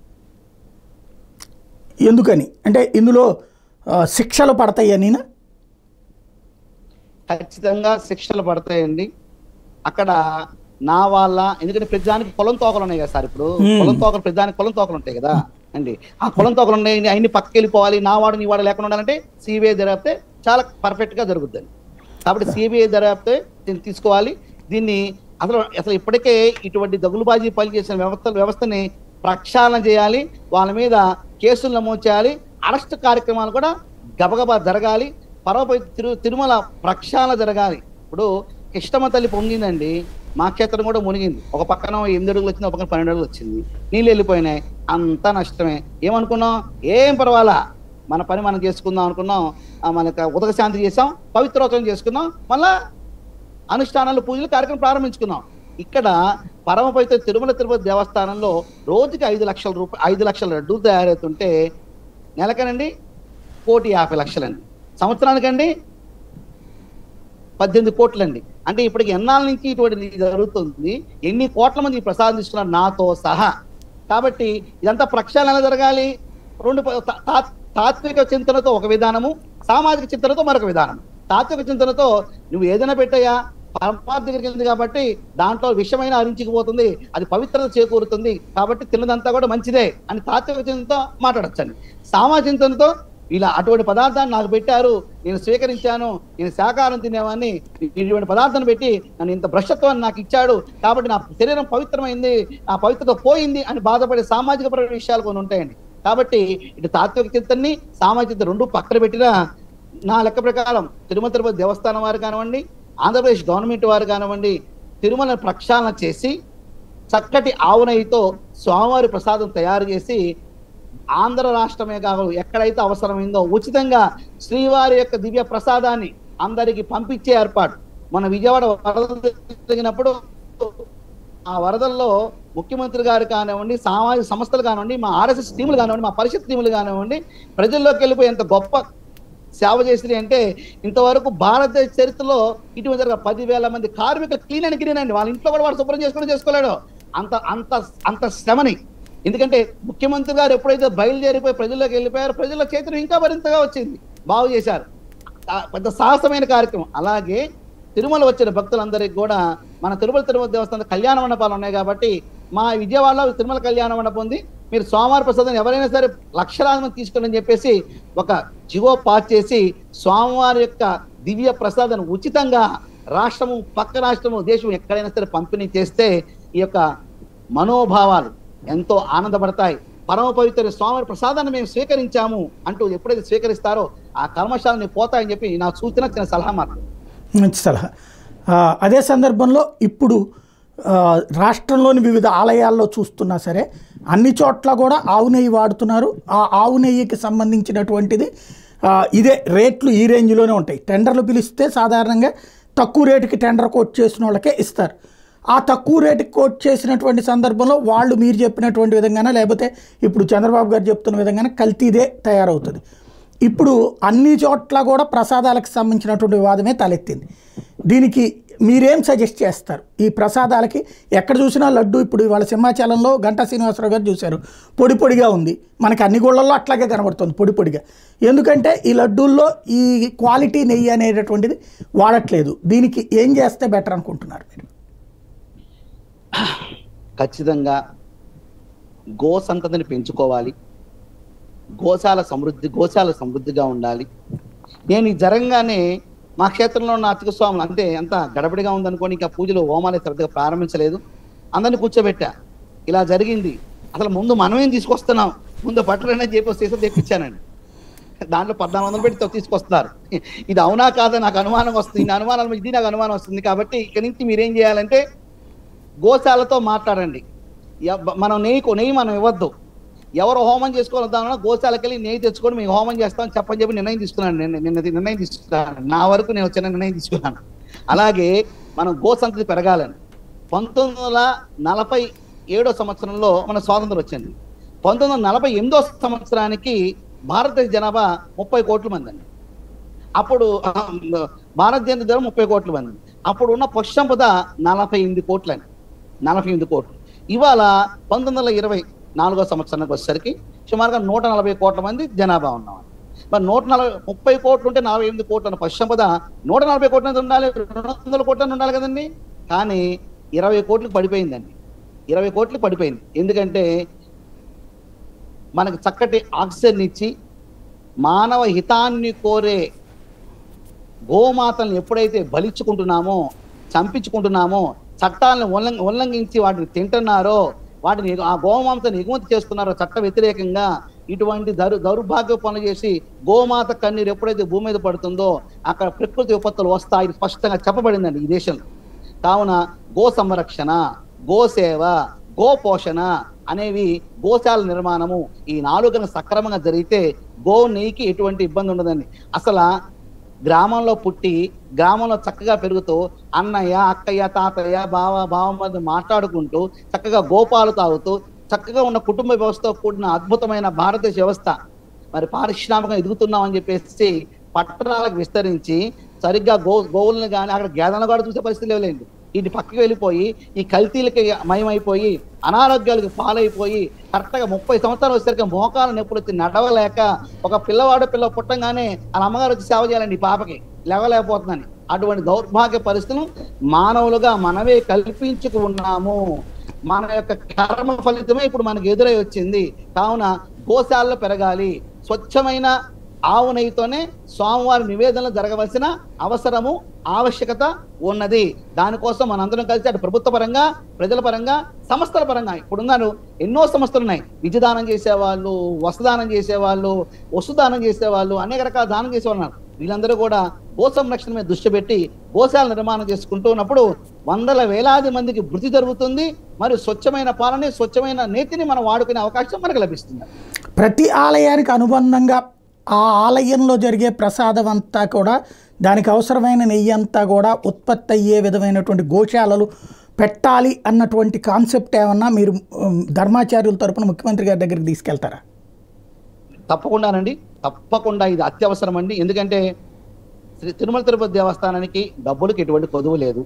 ఎందుకని అంటే ఇందులో శిక్షలు పడతాయని? ఖచ్చితంగా శిక్షలు పడతాయండి. అక్కడ నా వాళ్ళ ఎందుకంటే ప్రతిదానికి పొలం తోకలు ఉన్నాయి కదా సార్, ఇప్పుడు పొలం తోకలు ప్రతిదానికి పొలం తోకలు ఉంటాయి కదా అండి, ఆ పొలం తోకలు ఉన్నాయి, అన్ని పక్కకి వెళ్ళిపోవాలి, నా వాడు నీ వాడు లేకుండా ఉండాలంటే సిబిఐ దర్యాప్తే చాలా పర్ఫెక్ట్ గా జరుగుతుంది. కాబట్టి సిబిఐ దర్యాప్తే దీన్ని తీసుకోవాలి. దీన్ని అసలు ఇప్పటికే ఇటువంటి దగులుబాజీ పనిచేసిన వ్యవస్థని ప్రక్షాళన చేయాలి, వాళ్ళ మీద కేసులు నమోదు చేయాలి, అరెస్ట్ కార్యక్రమాలు కూడా గబగబా జరగాలి, పర్వపై తిరుమల ప్రక్షాళన జరగాలి. ఇప్పుడు కృష్ణమ్మ తల్లి పొంగిందండి, మా క్షేత్రం కూడా మునిగింది, ఒక పక్కన 8 అడుగులు వచ్చింది, ఒక పక్కన 12 అడుగులు వచ్చింది, నీళ్ళు వెళ్ళిపోయినాయి, అంతా నష్టమే. ఏమనుకున్నాం, ఏం పర్వాలా మన పని మనం చేసుకుందాం అనుకున్నాం, మనకు ఉదక శాంతి చేసాం, పవిత్రోత్సవం చేసుకున్నాం, మళ్ళా అనుష్ఠానాలు పూజలు కార్యక్రమం ప్రారంభించుకున్నాం. ఇక్కడ పరమపవిత్ర తిరుమల తిరుపతి దేవస్థానంలో రోజుకి 5 లక్షల లడ్డూలు తయారవుతుంటే నెలకనండి 1,50,00,000 అండి, సంవత్సరానికండి 18 కోట్లండి. అంటే ఇప్పటికి ఎన్నాళ్ళ నుంచి ఇటువంటి జరుగుతుంది, ఎన్ని కోట్ల మంది ప్రసాదిస్తున్నారు నాతో సహా. కాబట్టి ఇదంతా ప్రక్షాళన ఎలా జరగాలి? తాత్విక చింతనతో ఒక విధానము, సామాజిక చింతనతో మరొక విధానం. తాత్విక చింతనతో నువ్వు ఏదైనా పెట్టయ్యా, పరమాత్మ దగ్గరికి వెళ్తుంది కాబట్టి దాంట్లో విషమైన హరించుకుపోతుంది, అది పవిత్రత చేకూరుతుంది కాబట్టి తిన్నదంతా కూడా మంచిదే అని తాత్విక చింతనతో మాట్లాడచ్చండి. సామాజిక చింతనతో ఇలా అటువంటి పదార్థాన్ని నాకు పెట్టారు, నేను స్వీకరించాను, నేను శాకాహారం తినేవాడిని, ఇటువంటి పదార్థాన్ని పెట్టి నన్ను ఇంత భ్రష్టత్వాన్ని నాకు ఇచ్చాడు కాబట్టి నా శరీరం పవిత్రమైంది, నా పవిత్రత పోయింది అని బాధపడే సామాజిక విషయాలు కొన్ని ఉంటాయండి. కాబట్టి ఇటు తాత్విక చింతనని సామాజిక చింతన రెండు పక్కన పెట్టినా నా లెక్క ప్రకారం తిరుమల తిరుపతి దేవస్థానం వారు కానివ్వండి, ఆంధ్రప్రదేశ్ గవర్నమెంట్ వారు కానివ్వండి, తిరుమల ప్రక్షాళన చేసి చక్కటి ఆవు నెయ్యితో స్వామివారి ప్రసాదం తయారు చేసి ఆంధ్ర రాష్ట్రమే కాకుండా ఎక్కడైతే అవసరమైందో ఉచితంగా శ్రీవారి యొక్క దివ్య ప్రసాదాన్ని అందరికి పంపించే ఏర్పాటు. మన విజయవాడ వరదలు జరిగినప్పుడు ఆ వరదల్లో ముఖ్యమంత్రి గారు కానివ్వండి, సామాజిక సంస్థలు కానివ్వండి, మా ఆర్ఎస్ఎస్ టీములు కానివ్వండి, మా పరిషత్ టీములు కానివ్వండి, ప్రజల్లోకి వెళ్ళిపోయి ఎంత గొప్ప సేవ చేసింది అంటే ఇంతవరకు భారతదేశ చరిత్రలో ఇటువంటి 10,000 మంది కార్మికులు క్లీన్ అండ్ గ్రీన్ అండి. వాళ్ళ ఇంట్లో కూడా వాడు శుభ్రం చేసుకోలేడు అంత అంత అంత శ్రమని. ఎందుకంటే ముఖ్యమంత్రి గారు ఎప్పుడైతే బయలుదేరిపోయి ప్రజల్లోకి వెళ్ళిపోయారో ప్రజల చైతన్యం ఇంకా మరింతగా వచ్చింది, బాగు చేశారు. పెద్ద సాహసమైన కార్యక్రమం. అలాగే తిరుమల వచ్చిన భక్తులందరికీ కూడా మన తిరుమల దేవస్థానం కళ్యాణ మండపాలు ఉన్నాయి కాబట్టి మా విజయవాడలో తిరుమల కళ్యాణ మండపం ఉంది, మీరు స్వామివారి ప్రసాదం ఎవరైనా సరే లక్షలాది మంది తీసుకోండి చెప్పేసి ఒక జివో పాస్ చేసి స్వామివారి యొక్క దివ్య ప్రసాదాన్ని ఉచితంగా రాష్ట్రము, పక్క రాష్ట్రము, దేశం ఎక్కడైనా సరే పంపిణీ చేస్తే ఈ యొక్క మనోభావాలు ఎంతో ఆనందపడతాయి. పరమ పవిత్ర స్వామివారి ప్రసాదాన్ని మేము స్వీకరించాము అంటూ ఎప్పుడైతే స్వీకరిస్తారో ఆ కర్మశాలని పోతాయని చెప్పి నా సూచన, చిన్న సలహా మాత్రం. మంచి సలహా. అదే సందర్భంలో ఇప్పుడు రాష్ట్రంలోని వివిధ ఆలయాల్లో చూస్తున్నా సరే అన్ని చోట్ల కూడా ఆవు నెయ్యి వాడుతున్నారు. ఆ ఆవు నెయ్యికి సంబంధించినటువంటిది ఇదే రేట్లు ఈ రేంజ్లోనే ఉంటాయి. టెండర్లు పిలిస్తే సాధారణంగా తక్కువ రేటుకి టెండర్ కోట్ చేసిన వాళ్ళకే ఇస్తారు. ఆ తక్కువ రేటుకి కోట్ చేసినటువంటి సందర్భంలో వాళ్ళు మీరు చెప్పినటువంటి విధంగానే, లేకపోతే ఇప్పుడు చంద్రబాబు గారు చెప్తున్న విధంగానే కల్తీదే తయారవుతుంది. ఇప్పుడు అన్ని చోట్ల కూడా ప్రసాదాలకు సంబంధించినటువంటి వివాదమే తలెత్తింది. దీనికి మీరేం సజెస్ట్ చేస్తారు? ఈ ప్రసాదాలకి ఎక్కడ చూసినా లడ్డు, ఇప్పుడు ఇవాళ సింహాచలంలో గంటా శ్రీనివాసరావు గారు చూశారు, పొడి పొడిగా ఉంది. మనకి అన్ని గుళ్ళల్లో అట్లాగే కనబడుతుంది పొడి పొడిగా. ఎందుకంటే ఈ లడ్డూల్లో ఈ క్వాలిటీ నెయ్యి అనేటటువంటిది వాడట్లేదు. దీనికి ఏం చేస్తే బెటర్ అనుకుంటున్నారు మీరు? ఖచ్చితంగా గో సంతతిని పెంచుకోవాలి, గోశాల సమృద్ధిగా ఉండాలి. నేను ఈ జరంగానే మా క్షేత్రంలో ఉన్న అర్చక స్వాములు అంటే అంత గడబడిగా ఉందనుకోని ఇంకా పూజలు హోమాలు శ్రద్ధగా ప్రారంభించలేదు. అందరినీ కూర్చోబెట్టా, ఇలా జరిగింది, అసలు ముందు మనమేం తీసుకొస్తున్నాం, ముందు పట్టులనే చెప్పి తెప్పించానండి. దాంట్లో 1400 పెట్టి తీసుకొస్తున్నారు. ఇది అవునా కాదా నాకు అనుమానం వస్తుంది, ఈ అనుమానాలు ఇది నాకు అనుమానం వస్తుంది. కాబట్టి ఇక్కడి నుంచి మీరేం చేయాలంటే గోశాలతో మాట్లాడండి. మనం నెయ్యి మనం ఇవ్వద్దు. ఎవరు హోమం చేసుకోవాలన్నా గోశాలకు వెళ్ళి నెయ్యి తెచ్చుకొని మేము హోమం చేస్తామని చెప్పని నిర్ణయం తీసుకున్నాను. నిర్ణయం తీసుకున్నాను, నా వరకు నేను చిన్న నిర్ణయం తీసుకున్నాను. అలాగే మనం గో సంతతి పెరగాలని 1947 సంవత్సరంలో మన స్వాతంత్రం వచ్చింది. 1948 సంవత్సరానికి భారతదేశ జనాభా 30 కోట్ల మంది అండి. అప్పుడు భారతదేశ జనాభా 30 కోట్ల మంది. అప్పుడు ఉన్న పశు సంపద 48 కోట్లు అండి, 48 కోట్లు. ఇవాళ 1924 సంవత్సరానికి వచ్చేసరికి సుమారుగా 140 కోట్ల మంది జనాభా ఉన్నాం. మరి 30 కోట్లు ఉంటే 48 కోట్లు అన్న పశు సంపద 140 కోట్ల ఉండాలి, 200 కోట్ల ఉండాలి కదండి. కానీ 20 కోట్లకు పడిపోయిందండి, 20 కోట్లకు పడిపోయింది. ఎందుకంటే మనకు చక్కటి ఆక్సిజన్ ఇచ్చి మానవ హితాన్ని కోరే గోమాతల్ని ఎప్పుడైతే బలిచ్చుకుంటున్నామో, చంపించుకుంటున్నామో, చట్టాలను ఉల్లంఘించి వాటిని తింటున్నారో, వాటిని ఆ గోమాంసాన్ని ఎగుమతి చేస్తున్నారో చట్ట వ్యతిరేకంగా, ఇటువంటి దౌర్భాగ్య పనులు చేసి గోమాత కన్నీరు ఎప్పుడైతే భూమి మీద పడుతుందో అక్కడ ప్రకృతి విపత్తులు వస్తాయి స్పష్టంగా చెప్పబడిందండి ఈ దేశంలో. కావున గో సంరక్షణ, గోసేవ, గోపోషణ అనేవి, గోశాల నిర్మాణము, ఈ 4 సక్రమంగా జరిగితే గో నెయ్యికి ఎటువంటి ఇబ్బంది ఉండదండి. అసలు గ్రామంలో పుట్టి గ్రామంలో చక్కగా పెరుగుతూ అన్నయ్య, అక్కయ్య, తాతయ్య, బావమధ్య మాట్లాడుకుంటూ చక్కగా గోపాలు తాగుతూ చక్కగా ఉన్న కుటుంబ వ్యవస్థతో కూడిన అద్భుతమైన భారతదేశ వ్యవస్థ మరి పారిశ్రామికంగా ఎదుగుతున్నామని చెప్పేసి పట్టణాలకు విస్తరించి సరిగ్గా గోవులను కానీ అక్కడ గేదెలను కూడా చూసే పరిస్థితి లేవులేండి. ఇటు పక్కకి వెళ్ళిపోయి ఈ కల్తీలకి మయమైపోయి అనారోగ్యాలకు పాలైపోయి కరెక్ట్గా 30 సంవత్సరాలు వచ్చేసరికి మోకాలు నొప్పులు వచ్చి నడవలేక ఒక పిల్ల పుట్టంగానే వాళ్ళ అమ్మగారు వచ్చి సేవ చేయాలండి ఈ పాపకి, లేవలేకపోతుందని. అటువంటి దౌర్భాగ్య పరిస్థితులు మానవులుగా మనమే కల్పించుకు ఉన్నాము. మన యొక్క కర్మ ఫలితమే ఇప్పుడు మనకు ఎదురై వచ్చింది. కావున గోశాలలో పెరగాలి. స్వచ్ఛమైన ఆవు నెయ్యితోనే స్వామివారి నివేదనలు జరగవలసిన అవసరము, ఆవశ్యకత ఉన్నది. దానికోసం మనందరం కలిసి అటు ప్రభుత్వ పరంగా, ప్రజల పరంగా, సంస్థల పరంగా, ఇప్పుడున్నారు ఎన్నో సంస్థలు ఉన్నాయి. విద్యుదానం చేసేవాళ్ళు, వస్త్రదానం చేసేవాళ్ళు, వస్తుదానం చేసేవాళ్ళు, అనేక రకాల దానం చేసేవాళ్ళు. వీళ్ళందరూ కూడా గో సంరక్షణ మీద దృష్టి పెట్టి గోశాల నిర్మాణం చేసుకుంటూ ఉన్నప్పుడు వందల వేలాది మందికి వృద్ధి జరుగుతుంది. మరియు స్వచ్ఛమైన పాలన, స్వచ్ఛమైన నీతిని మనం వాడుకునే అవకాశం మనకు లభిస్తుంది. ప్రతి ఆలయానికి అనుబంధంగా ఆ ఆలయంలో జరిగే ప్రసాదం అంతా కూడా, దానికి అవసరమైన నెయ్యి అంతా కూడా ఉత్పత్తి అయ్యే విధమైనటువంటి గోశాలలు పెట్టాలి అన్నటువంటి కాన్సెప్ట్ ఏమన్నా మీరు ధర్మాచార్యుల తరపున ముఖ్యమంత్రి గారి దగ్గరికి తీసుకెళ్తారా? తప్పకుండానండి, తప్పకుండా ఇది అత్యవసరం అండి. ఎందుకంటే శ్రీ తిరుమల తిరుపతి దేవస్థానానికి డబ్బులకు ఎటువంటి కొదువు లేదు,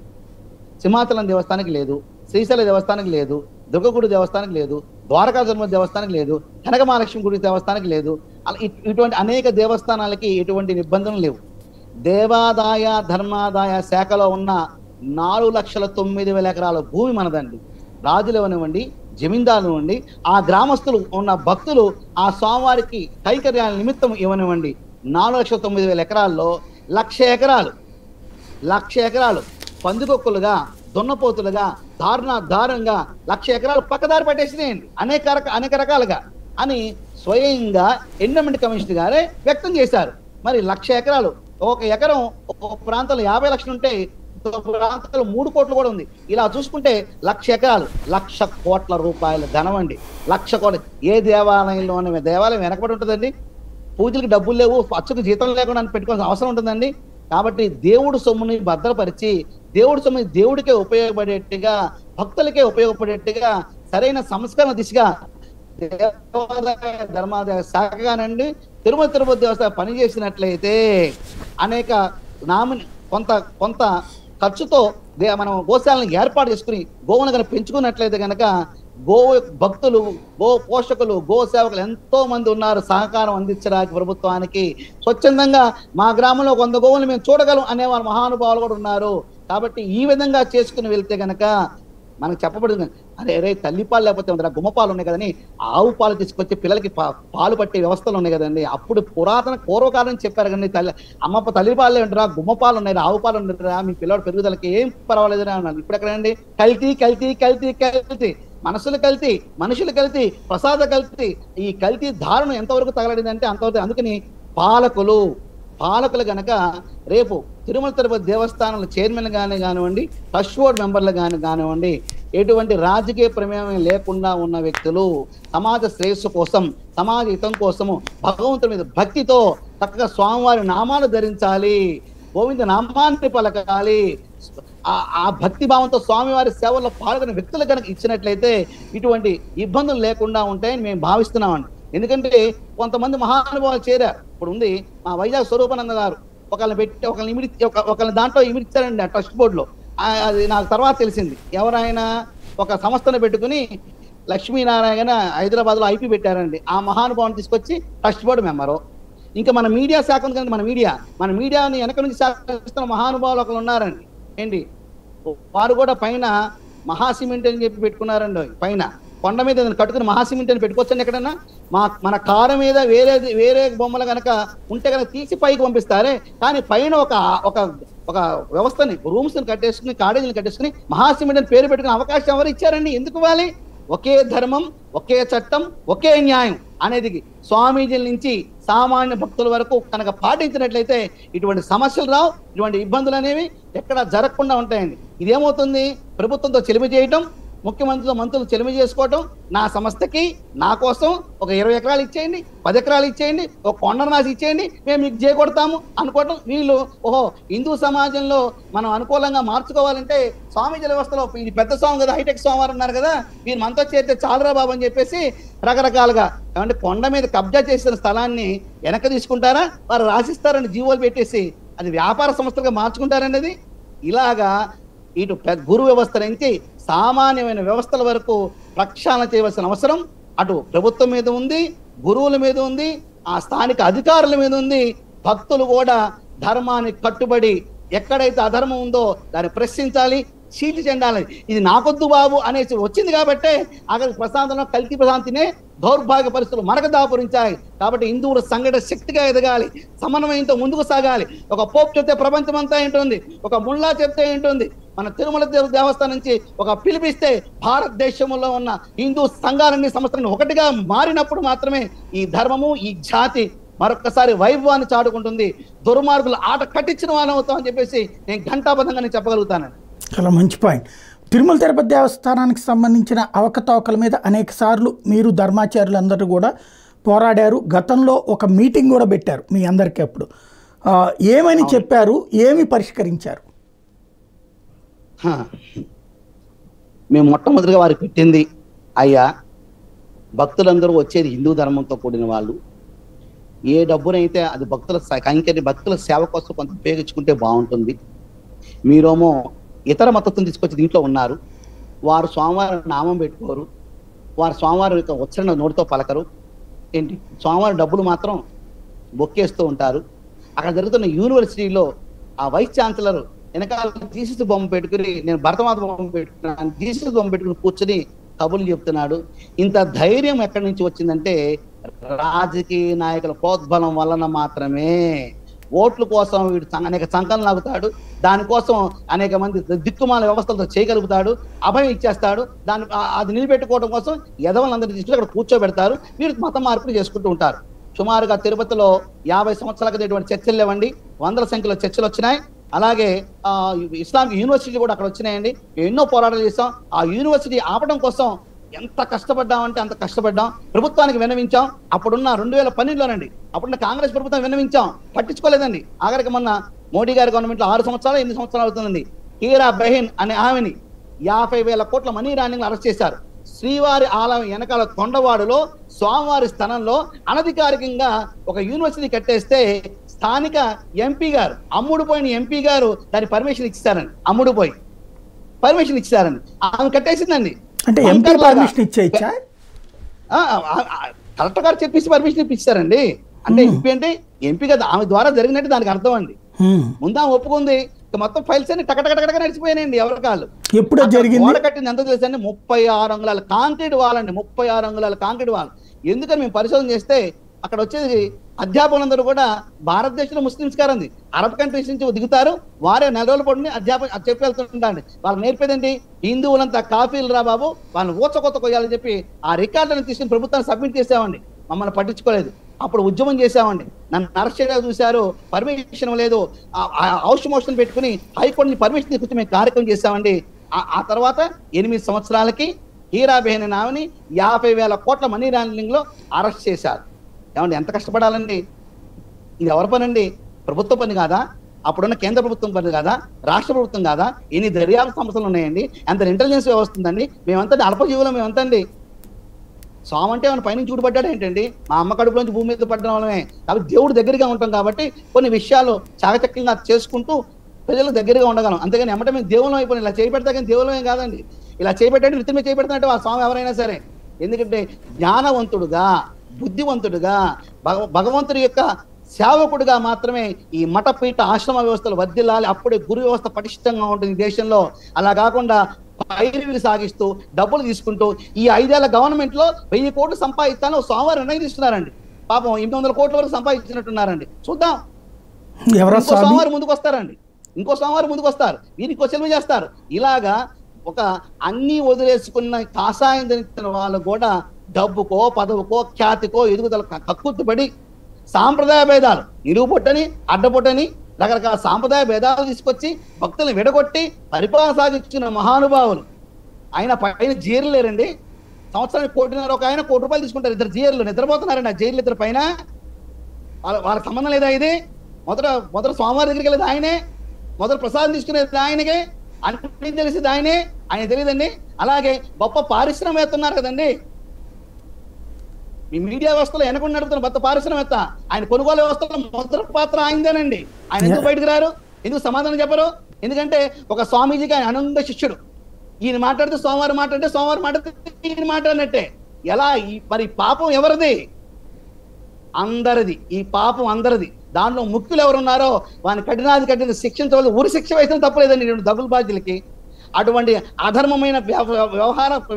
సింహాచలం దేవస్థానానికి లేదు, శ్రీశైల దేవస్థానానికి లేదు, దుర్గగుడి దేవస్థానానికి లేదు, ద్వారకా తిరుమల దేవస్థానానికి లేదు, కనక మహాలక్ష్మి గుడి దేవస్థానానికి లేదు. అలా ఇటువంటి అనేక దేవస్థానాలకి ఎటువంటి నిబంధనలు లేవు. దేవాదాయ ధర్మాదాయ శాఖలో ఉన్న 4,09,000 ఎకరాల భూమి మనదండి. రాజులు ఇవ్వనివ్వండి, జమీందారులు ఇవ్వండి, ఆ గ్రామస్తులు ఉన్న భక్తులు ఆ స్వామివారికి కైకర్యాల నిమిత్తం ఇవ్వనివ్వండి, 4,09,000 ఎకరాల్లో 1,00,000 ఎకరాలు పందికొక్కులుగా, దున్నపోతులుగా, దారుణంగా 1,00,000 ఎకరాలు పక్కదారి పట్టేసినాయండి అనేక రకాలుగా అని స్వయంగా ఎండోమెంట్ కమిషనర్ గారే వ్యక్తం చేశారు. మరి 1,00,000 ఎకరాలు, ఒక ఎకరం ఒక ప్రాంతంలో 50 లక్షలు ఉంటే ప్రాంతాలు 3 కోట్లు కూడా ఉంది. ఇలా చూసుకుంటే 1,00,000 ఎకరాలు 1,00,000 కోట్ల రూపాయల ధనం అండి. 1,00,000 కోట్ల. ఏ దేవాలయంలోనే దేవాలయం వెనకబడి ఉంటుందండి? పూజలకు డబ్బులు లేవు, అచ్చుకు జీతం లేకుండా పెట్టుకోవాల్సిన అవసరం ఉంటుందండి. కాబట్టి దేవుడు సొమ్ముని భద్రపరిచి, దేవుడి సొమ్ముని దేవుడికే ఉపయోగపడేట్టుగా, భక్తులకే ఉపయోగపడేట్టుగా సరైన సంస్కరణ దిశగా దేవాదాయ ధర్మాదాయ శాఖగానండి తిరుమల తిరుపతి దేవస్థానం పనిచేసినట్లయితే అనేక కొంత ఖర్చుతో మనం గోశాలను ఏర్పాటు చేసుకుని గోవును కనుక పెంచుకున్నట్లయితే కనుక గో భక్తులు, గో పోషకులు, గో సేవకులు ఎంతో మంది ఉన్నారు సహకారం అందించడానికి ప్రభుత్వానికి. స్వచ్ఛందంగా మా గ్రామంలో 100 గోవులు మేము చూడగలం అనేవారు మహానుభావులు కూడా ఉన్నారు. కాబట్టి ఈ విధంగా చేసుకుని వెళ్తే కనుక మనకు చెప్పబడింది, అరే తల్లిపాలు లేకపోతే గుమ్మపాలు ఉన్నాయి కదని ఆవు పాలు తీసుకొచ్చి పిల్లలకి పాలు పట్టే వ్యవస్థలు ఉన్నాయి కదండి. అప్పుడు పూర్వకాలం చెప్పారు కానీ తల్లిపాలే ఉంటారా, గుమ్మపాలు ఉన్నాయి, ఆవు పాలు ఉంటారా, మీ పిల్లడు పెరుగుదలకి ఏం పర్వాలేదని అన్నారు. ఇప్పుడు ఎక్కడండి కల్తీ, మనసులు కల్తీ, మనుషులు కల్తీ, ప్రసాద కల్తీ. ఈ కల్తీ దారుణం ఎంతవరకు తగలడిందంటే అంతవరకు. అందుకని పాలకులు గనక రేపు తిరుమల తిరుపతి దేవస్థానంలో చైర్మన్ కానివ్వండి, ట్రస్ట్ బోర్డు మెంబర్లు కానివ్వండి, ఎటువంటి రాజకీయ ప్రమేయం లేకుండా ఉన్న వ్యక్తులు సమాజ శ్రేయస్సు కోసం, సమాజ హితం కోసము భగవంతుడి మీద భక్తితో చక్కగా స్వామివారి నామాలు ధరించాలి, గోవింద నామాన్ని పలకాలి. ఆ భక్తి భావంతో స్వామివారి సేవల్లో పాల్గొనే వ్యక్తులు కనుక ఇచ్చినట్లయితే ఇటువంటి ఇబ్బందులు లేకుండా ఉంటాయని మేము భావిస్తున్నామండి. ఎందుకంటే కొంతమంది మహానుభావులు చేరారు. ఇప్పుడు ఉంది మా వైజాగ్ స్వరూపానంద గారు, ఒకళ్ళని దాంట్లో ఇమిడిచారండి ఆ ట్రస్ట్ బోర్డులో. అది నాకు తర్వాత తెలిసింది. ఎవరైనా ఒక సంస్థను పెట్టుకుని లక్ష్మీనారాయణ హైదరాబాద్లో ఐపీ పెట్టారండి. ఆ మహానుభావుని తీసుకొచ్చి ట్రస్ట్ బోర్డు మెంబరు. ఇంకా మన మీడియా శాఖ ఉంది కనుక మన మీడియాని వెనక నుంచి శాఖిస్తున్న మహానుభావులు ఒకరు ఉన్నారండి. ఏంటి వారు కూడా పైన మహాసిమెంట్ అని చెప్పి పెట్టుకున్నారండి. పైన కొండ మీద కట్టుకుని మహాసిమెంట్ అని పెట్టుకోవచ్చండి. ఎక్కడన్నా మన కారు మీద వేరే బొమ్మలు కనుక ఉంటే కనుక తీసి పైకి పంపిస్తారే, కానీ పైన ఒక వ్యవస్థని, రూమ్స్ ని కట్టేసుకుని, కాలేజీని కట్టేసుకుని మహాసిమెంట్ అని పేరు పెట్టుకునే అవకాశం ఎవరు ఇచ్చారండి? ఎందుకు ఇవ్వాలి? ఒకే ధర్మం, ఒకే చట్టం, ఒకే న్యాయం అనేది స్వామీజీల నుంచి సామాన్య భక్తుల వరకు కనుక పాటించినట్లయితే ఇటువంటి సమస్యలు రావు, ఇటువంటి ఇబ్బందులు అనేవి ఎక్కడ జరగకుండా ఉంటాయండి. ఇదేమవుతుంది? ప్రభుత్వంతో చెలిమి చేయటం, ముఖ్యమంత్రితో మంత్రులు చెలిమి చేసుకోవటం, నా సంస్థకి నా కోసం ఒక 20 ఎకరాలు ఇచ్చేయండి, 10 ఎకరాలు ఇచ్చేయండి, ఒక కొండను రాసి ఇచ్చేయండి, మేము మీకు చేయకొడతాము అనుకోవటం. వీళ్ళు హిందూ సమాజంలో మనం అనుకూలంగా మార్చుకోవాలంటే స్వామీజీ వ్యవస్థలో ఇది పెద్ద స్వామి కదా, హైటెక్ స్వామివారు ఉన్నారు కదా, మీరు మనతో చేస్తే చాలురా బాబు అని చెప్పేసి రకరకాలుగా అంటే కొండ మీద కబ్జా చేసిన స్థలాన్ని వెనక తీసుకుంటారా, వారు రాసిస్తారని జీవోలు పెట్టేసి అది వ్యాపార సంస్థలుగా మార్చుకుంటారండి. అది ఇలాగా ఇటు గురు వ్యవస్థ నుంచి సామాన్యమైన వ్యవస్థల వరకు ప్రక్షాళన చేయవలసిన అవసరం అటు ప్రభుత్వం మీద ఉంది, గురువుల మీద ఉంది, ఆ స్థానిక అధికారుల మీద ఉంది. భక్తులు కూడా ధర్మానికి కట్టుబడి ఎక్కడైతే అధర్మం ఉందో దాన్ని ప్రశ్నించాలి, చీటి చెండాలి. ఇది నాకొద్దు బాబు అనేసి వచ్చింది కాబట్టే అక్కడ ప్రశాంతంలో కల్తీ ప్రశాంతినే దౌర్భాగ్య పరిస్థితులు మనకు దాపురించాయి. కాబట్టి హిందువుల సంఘటన శక్తిగా ఎదగాలి, సమన్వయంతో ముందుకు సాగాలి. ఒక పోప్ చెప్తే ప్రపంచం అంతా ఏంటుంది, ఒక ముల్లా చెప్తే ఏంటుంది. మన తిరుమల దేవస్థానం నుంచి ఒక పిలిపిస్తే భారతదేశంలో ఉన్న హిందూ సంఘాలన్నీ సంస్థలన్నీ ఒకటిగా మారినప్పుడు మాత్రమే ఈ ధర్మము, ఈ జాతి మరొక్కసారి వైభవాన్ని చాటుకుంటుంది. దుర్మార్గులు ఆట కట్టించిన వాళ్ళం అవుతాం అని చెప్పేసి నేను ఘంటాబద్ధంగా నేను చెప్పగలుగుతానండి. చాలా మంచి పాయింట్. తిరుమల తిరుపతి దేవస్థానానికి సంబంధించిన అవకతవకల మీద అనేక సార్లు మీరు ధర్మాచార్యులందరూ కూడా పోరాడారు. గతంలో ఒక మీటింగ్ కూడా పెట్టారు మీ అందరికీ. అప్పుడు ఏమని చెప్పారు, ఏమి పరిష్కరించారు? మేము మొట్టమొదటిగా వారికి పెట్టింది, అయ్యా భక్తులందరూ వచ్చేది హిందూ ధర్మంతో కూడిన వాళ్ళు, ఏ డబ్బునైతే అది భక్తుల కైంకర్య భక్తుల సేవ కోసం కొంత ఉపయోగించుకుంటే బాగుంటుంది. మీరేమో ఇతర మతత్వం తీసుకొచ్చి దీంట్లో ఉన్నారు. వారు స్వామివారి నామం పెట్టుకోరు, వారు స్వామివారి యొక్క ఉచ్చరణ నోటితో పలకరు. ఏంటి స్వామివారి డబ్బులు మాత్రం బొక్కేస్తూ ఉంటారు. అక్కడ జరుగుతున్న యూనివర్సిటీలో ఆ వైస్ ఛాన్సలర్ వెనకాల జీసస్ బొమ్మ పెట్టుకుని, నేను భరతమాత బొమ్మ పెట్టుకున్నాను, జీసస్ బొమ్మ పెట్టుకుని కూర్చొని కబుర్లు చెప్తున్నాడు. ఇంత ధైర్యం ఎక్కడి నుంచి వచ్చిందంటే రాజకీయ నాయకుల ప్రోద్బలం వలన మాత్రమే. ఓట్ల కోసం వీడు అనేక సంకలనం లాగుతాడు, దానికోసం అనేక మంది దిక్కుమాల వ్యవస్థలతో చేయగలుగుతాడు, అభయం ఇచ్చేస్తాడు. అది నిలబెట్టుకోవడం కోసం యదవులందరినీ తీసుకుని అక్కడ కూర్చోబెడతారు. వీరు మత మార్పులు చేసుకుంటూ ఉంటారు. సుమారుగా తిరుపతిలో 50 సంవత్సరాల క్రితం ఇటువంటి చర్చలు లేవండి, 100ల సంఖ్యలో చర్చలు వచ్చినాయి. అలాగే ఇస్లామిక్ యూనివర్సిటీ కూడా అక్కడ వచ్చినాయండి. ఎన్నో పోరాటాలు చేస్తాం. ఆ యూనివర్సిటీ ఆపడం కోసం ఎంత కష్టపడ్డామంటే అంత కష్టపడ్డాం. ప్రభుత్వానికి విన్నవించాం. అప్పుడున్న 2012లోనండి, అప్పుడున్న కాంగ్రెస్ ప్రభుత్వం విన్నవించాం, పట్టించుకోలేదండి. ఆఖరికి మొన్న మోడీ గారి గవర్నమెంట్లో 6 సంవత్సరాలు 8 సంవత్సరాలు అవుతుందండి. హీరా బెహెన్ అనే ఆమెని 50,000 కోట్ల మనీ లాండరింగ్ అరెస్ట్ చేశారు. శ్రీవారి ఆలయం వెనకాల కొండవాడులో స్వామివారి స్థలంలో అనధికారికంగా ఒక యూనివర్సిటీ కట్టేస్తే స్థానిక ఎంపీ గారు, అమ్ముడు పోయిన ఎంపీ గారు దాని పర్మిషన్ ఇచ్చారండి. అమ్ముడు పోయి పర్మిషన్ ఇచ్చారండి. ఆమె కట్టేసిందండి. అంటే ఎంపీ పర్మిషన్ ఇచ్చేయచ్చా? కలెక్టర్ గారు చెప్పేసి పర్మిషన్ ఇప్పించారండి. అంటే ఎంపీ అంటే ఎంపీ కదా, ఆమె ద్వారా జరిగినట్టు దానికి అర్థం అండి. ముందు ఆమె ఒప్పుకుంది, మొత్తం ఫైల్స్ అన్ని టకటకటక నడిచిపోయాయండి. ఎవరి కాళ్ళు ఎప్పుడు జరిగింది? గోడ కట్టింది ఎంత తెలుసు అండి? 36 అంగుళాల కాంక్రీట్ వాల్ అండి. 36 అంగుళాల కాంక్రీట్ వాల్. ఎందుకని మేము పరిశోధన చేస్తే అక్కడ వచ్చేది అధ్యాపకులందరూ కూడా భారతదేశంలో ముస్లిమ్స్ గారు అరబ్ కంట్రీస్ నుంచి దిగుతారు. వారే నెల రోజులు పడిని చెప్పి వెళ్తుంటారండి. వాళ్ళకి నేర్పేదండి, హిందువులంతా కాఫీలు రా బాబు, వాళ్ళని ఊచకొత్త కొయ్యాలని చెప్పి ఆ రికార్డులను తీసుకుని ప్రభుత్వాన్ని సబ్మిట్ చేసామండి. మమ్మల్ని పట్టించుకోలేదు. అప్పుడు ఉద్యమం చేసామండి. నన్ను అరెస్ట్ చేయడానికి చూశారు, పర్మిషన్ లేదు. హౌస్ మోషన్ పెట్టుకుని హైకోర్టు నుంచి పర్మిషన్ తీసుకొచ్చి మేము కార్యక్రమం చేసామండి. ఆ తర్వాత 8 సంవత్సరాలకి హీరా బెహెన్ అనే ఆమెని 50,000 కోట్ల మనీ లాండరింగ్ లో అరెస్ట్ చేశారు. ఏమండి ఎంత కష్టపడాలండి? ఇది ఎవరి పని అండి? ప్రభుత్వ పని కాదా? అప్పుడున్న కేంద్ర ప్రభుత్వం పని కాదా? రాష్ట్ర ప్రభుత్వం కాదా? ఎన్ని దర్యాప్తు సంస్థలు ఉన్నాయండి, ఎంత ఇంటెలిజెన్స్ వ్యవస్థ ఉందండి. మేమంతా అల్పజీవులం, మేమంతండి. స్వామి అంటే మన పైనుంచి చూడబడ్డాడు ఏంటండి? మా అమ్మ కడుపులోంచి భూమి మీద పడ్డం వల్లమే. కాబట్టి దేవుడు దగ్గరగా ఉంటాం కాబట్టి కొన్ని విషయాలు చాకచక్యంగా చేసుకుంటూ ప్రజలకు దగ్గరగా ఉండగలం. అంతేగాని ఎమ్మటే మేము దేవులం అయిపోయినా ఇలా చేయబెడతా, కానీ దేవులమే కాదండి. ఇలా చేయబెట్టండి వృత్తి మీద చేయబెడుతున్నట్టు ఆ స్వామి ఎవరైనా సరే. ఎందుకంటే జ్ఞానవంతుడుగా, బుద్ధివంతుడుగా, భగవంతుడి యొక్క సేవకుడిగా మాత్రమే ఈ మఠపీఠ ఆశ్రమ వ్యవస్థలు వర్ధిల్లాలి. అప్పుడే గురు వ్యవస్థ పటిష్టంగా ఉంటుంది దేశంలో. అలా కాకుండా పైరువిలు సాగిస్తూ డబ్బులు తీసుకుంటూ ఈ 5 ఏళ్ల గవర్నమెంట్ లో 1000 కోట్లు సంపాదిస్తాను స్వామివారు నిర్ణయం తీసుకున్నారండి. పాపం 800 కోట్ల వరకు సంపాదించినట్టున్నారండి. చూద్దాం, ఇంకో స్వామివారు ముందుకు వస్తారండి, ఇంకో స్వామివారు ముందుకు వస్తారు, వీరికి సెలవు చేస్తారు. ఇలాగా ఒక అన్ని వదిలేసుకున్న కాషాయం ధరించిన వాళ్ళు కూడా డబ్బుకో, పదవుకో, ఖ్యాతికో, ఎదుగుదల కక్కుర్తిపడి సాంప్రదాయ భేదాలు, నిలువుపొట్టని, అడ్డపొట్టని రకరకాల సాంప్రదాయ భేదాలు తీసుకొచ్చి భక్తులను విడగొట్టి పరిపాలన సాగించిన మహానుభావులు. ఆయన పైన జైలు లేరండి. సంవత్సరానికి 1.5 కోటి, ఒక ఆయన 1 కోటి రూపాయలు తీసుకుంటారు. 2 జైలు నిద్రపోతున్నారండి ఆ జైలు ఇద్దరు పైన. వాళ్ళకి సంబంధం లేదా? ఇది మొదట స్వామివారి దగ్గరికి వెళ్ళేది ఆయనే, మొదట ప్రసాదం తీసుకునేది ఆయనకే, అన్ని తెలిసేది ఆయనే, ఆయన తెలియదండి. అలాగే గొప్ప పారిశ్రామికవేత్త ఉన్నారు కదండి, మీ మీడియా వ్యవస్థలో వెనకుండా నడుపుతున్న గొప్ప పారిశ్రామికవేత్త, ఆయన కొనుగోలు వ్యవస్థలో మొదటి పాత్ర ఆయనదేనండి. ఆయన ఎందుకు బయటకు రారు? ఎందుకు సమాధానం చెప్పరు? ఎందుకంటే ఒక స్వామీజీకి ఆయన ఆనంద శిష్యుడు. ఈయన మాట్లాడితే సోమవారం మాట్లాడితే, సోమవారం మాట్లాడితే ఈయన మాట్లాడినట్టే. ఎలా మరి పాపం ఎవరిది? అందరిది, ఈ పాపం అందరిది. దాంట్లో ముఖ్యులు ఎవరున్నారో వారిని కఠిన శిక్షించవలసి, ఉరి శిక్ష వేసిన తప్పలేదండి దగులు బాధ్యులకి. అటువంటి అధర్మమైన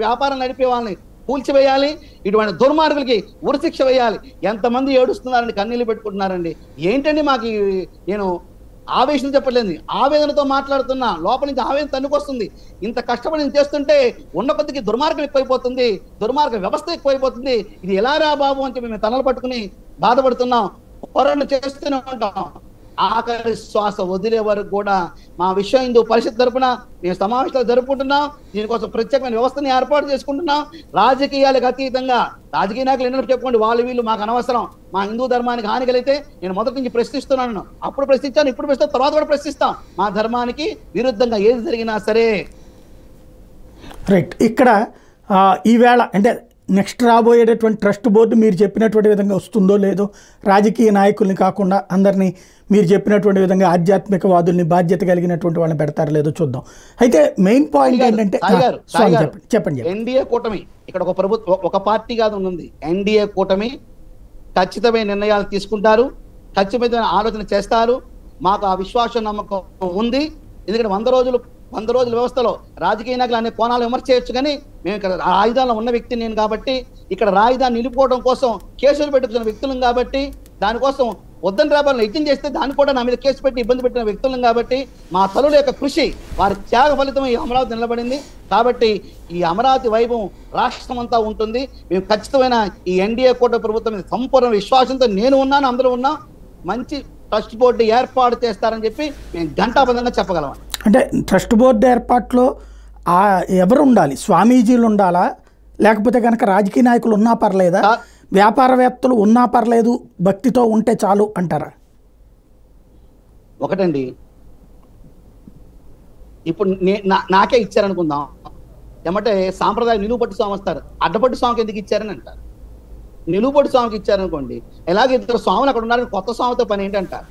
వ్యాపారం నడిపే వాళ్ళని కూల్చివేయాలి, ఇటువంటి దుర్మార్గులకి ఉరి శిక్ష వేయాలి. ఎంతమంది ఏడుస్తున్నారండి, కన్నీళ్ళు పెట్టుకుంటున్నారండి. ఏంటండి మాకు నేను ఆవేశం చెప్పలేదు, ఆవేదనతో మాట్లాడుతున్నా, లోపల నుంచి ఆవేదన తన్నుకొస్తుంది. ఇంత కష్టపడి నేను చేస్తుంటే ఉన్న కొద్దికి దుర్మార్గం ఎక్కువైపోతుంది, దుర్మార్గ వ్యవస్థ ఎక్కువైపోతుంది. ఇది ఎలా రా బాబు అని చెప్పి మేము తలలు పట్టుకుని బాధపడుతున్నాం, పోరాటం చేస్తూనే ఉంటాం. ఆఖరి శ్వాస వదిలే వరకు కూడా మా విశ్వ హిందూ పరిషత్ తరపున మేము సమావేశాలు జరుపుకుంటున్నాం. దీనికోసం ప్రత్యేకమైన వ్యవస్థని ఏర్పాటు చేసుకుంటున్నాం. రాజకీయాలకు అతీతంగా, రాజకీయ నాయకులు ఎన్నో చెప్పుకోండి, వాళ్ళు వీళ్ళు మాకు అనవసరం, మా హిందూ ధర్మానికి హాని కలిగితే నేను మొదటి నుంచి ప్రశ్నిస్తున్నాను, అప్పుడు ప్రశ్నించాను, ఇప్పుడు ప్రశ్నిస్తాను, తర్వాత కూడా ప్రశ్నిస్తాం. మా ధర్మానికి విరుద్ధంగా ఏది జరిగినా సరే. రైట్. ఇక్కడ ఈవేళ అంటే నెక్స్ట్ రాబోయేటటువంటి ట్రస్ట్ బోర్డు మీరు చెప్పినటువంటి విధంగా వస్తుందో లేదో, రాజకీయ నాయకుల్ని కాకుండా అందరినీ మీరు చెప్పినటువంటి విధంగా ఆధ్యాత్మికవాదుల్ని, బాధ్యత కలిగినటువంటి వాళ్ళని పెడతారో లేదో చూద్దాం. అయితే మెయిన్ పాయింట్ ఏంటంటే చెప్పండి. ఎన్డీఏ కూటమి ఇక్కడ ఒక ప్రభుత్వం, ఒక పార్టీ కాదు ఉంది. ఎన్డీఏ కూటమి ఖచ్చితమైన నిర్ణయాలు తీసుకుంటారు, ఖచ్చితమైన ఆలోచన చేస్తారు. మాకు ఆ విశ్వాసం, నమ్మకం ఉంది. ఎందుకంటే 100 రోజుల వ్యవస్థలో రాజకీయ నాయకులు అనే కోణాలు విమర్శ చేయొచ్చు, కానీ మేము ఇక్కడ రాజధానిలో ఉన్న వ్యక్తిని నేను కాబట్టి, ఇక్కడ రాజధాని నిలుపుకోవడం కోసం కేసులు పెట్టుకున్న వ్యక్తులం కాబట్టి, దానికోసం వద్దని రాబాలను యజ్ఞం చేస్తే దాన్ని కూడా నా మీద కేసు పెట్టి ఇబ్బంది పెట్టిన వ్యక్తులం కాబట్టి, మా తల్లుల యొక్క కృషి, వారి త్యాగ ఫలితం ఈ అమరావతి నిలబడింది. కాబట్టి ఈ అమరావతి వైభవం రాష్ట్రం అంతా ఉంటుంది. మేము ఖచ్చితమైన ఈ ఎన్డీఏ కూటమి ప్రభుత్వం మీద సంపూర్ణ విశ్వాసంతో నేను ఉన్నాను, అందరూ ఉన్నాం. మంచి ట్రస్ట్ బోర్డు ఏర్పాటు చేస్తారని చెప్పి మేము ఘంటాబద్ధంగా చెప్పగలం. అంటే ట్రస్ట్ బోర్డు ఏర్పాటులో ఎవరు ఉండాలి? స్వామీజీలు ఉండాలా, లేకపోతే కనుక రాజకీయ నాయకులు ఉన్నా పర్లేదా, వ్యాపారవేత్తలు ఉన్నా పర్లేదు, భక్తితో ఉంటే చాలు అంటారా? ఒకటండి, ఇప్పుడు నాకే ఇచ్చారనుకుందాం, ఏమంటే సాంప్రదాయ నిలువుపట్టు స్వామి వస్తారు, అడ్డపట్టు స్వామికి ఎందుకు ఇచ్చారని అంటారు. నిలువుపట్టు స్వామికి ఇచ్చారనుకోండి, ఎలాగే ఇద్దరు స్వాములు అక్కడ ఉన్నారు, కొత్త స్వామితో పని ఏంటంటారు.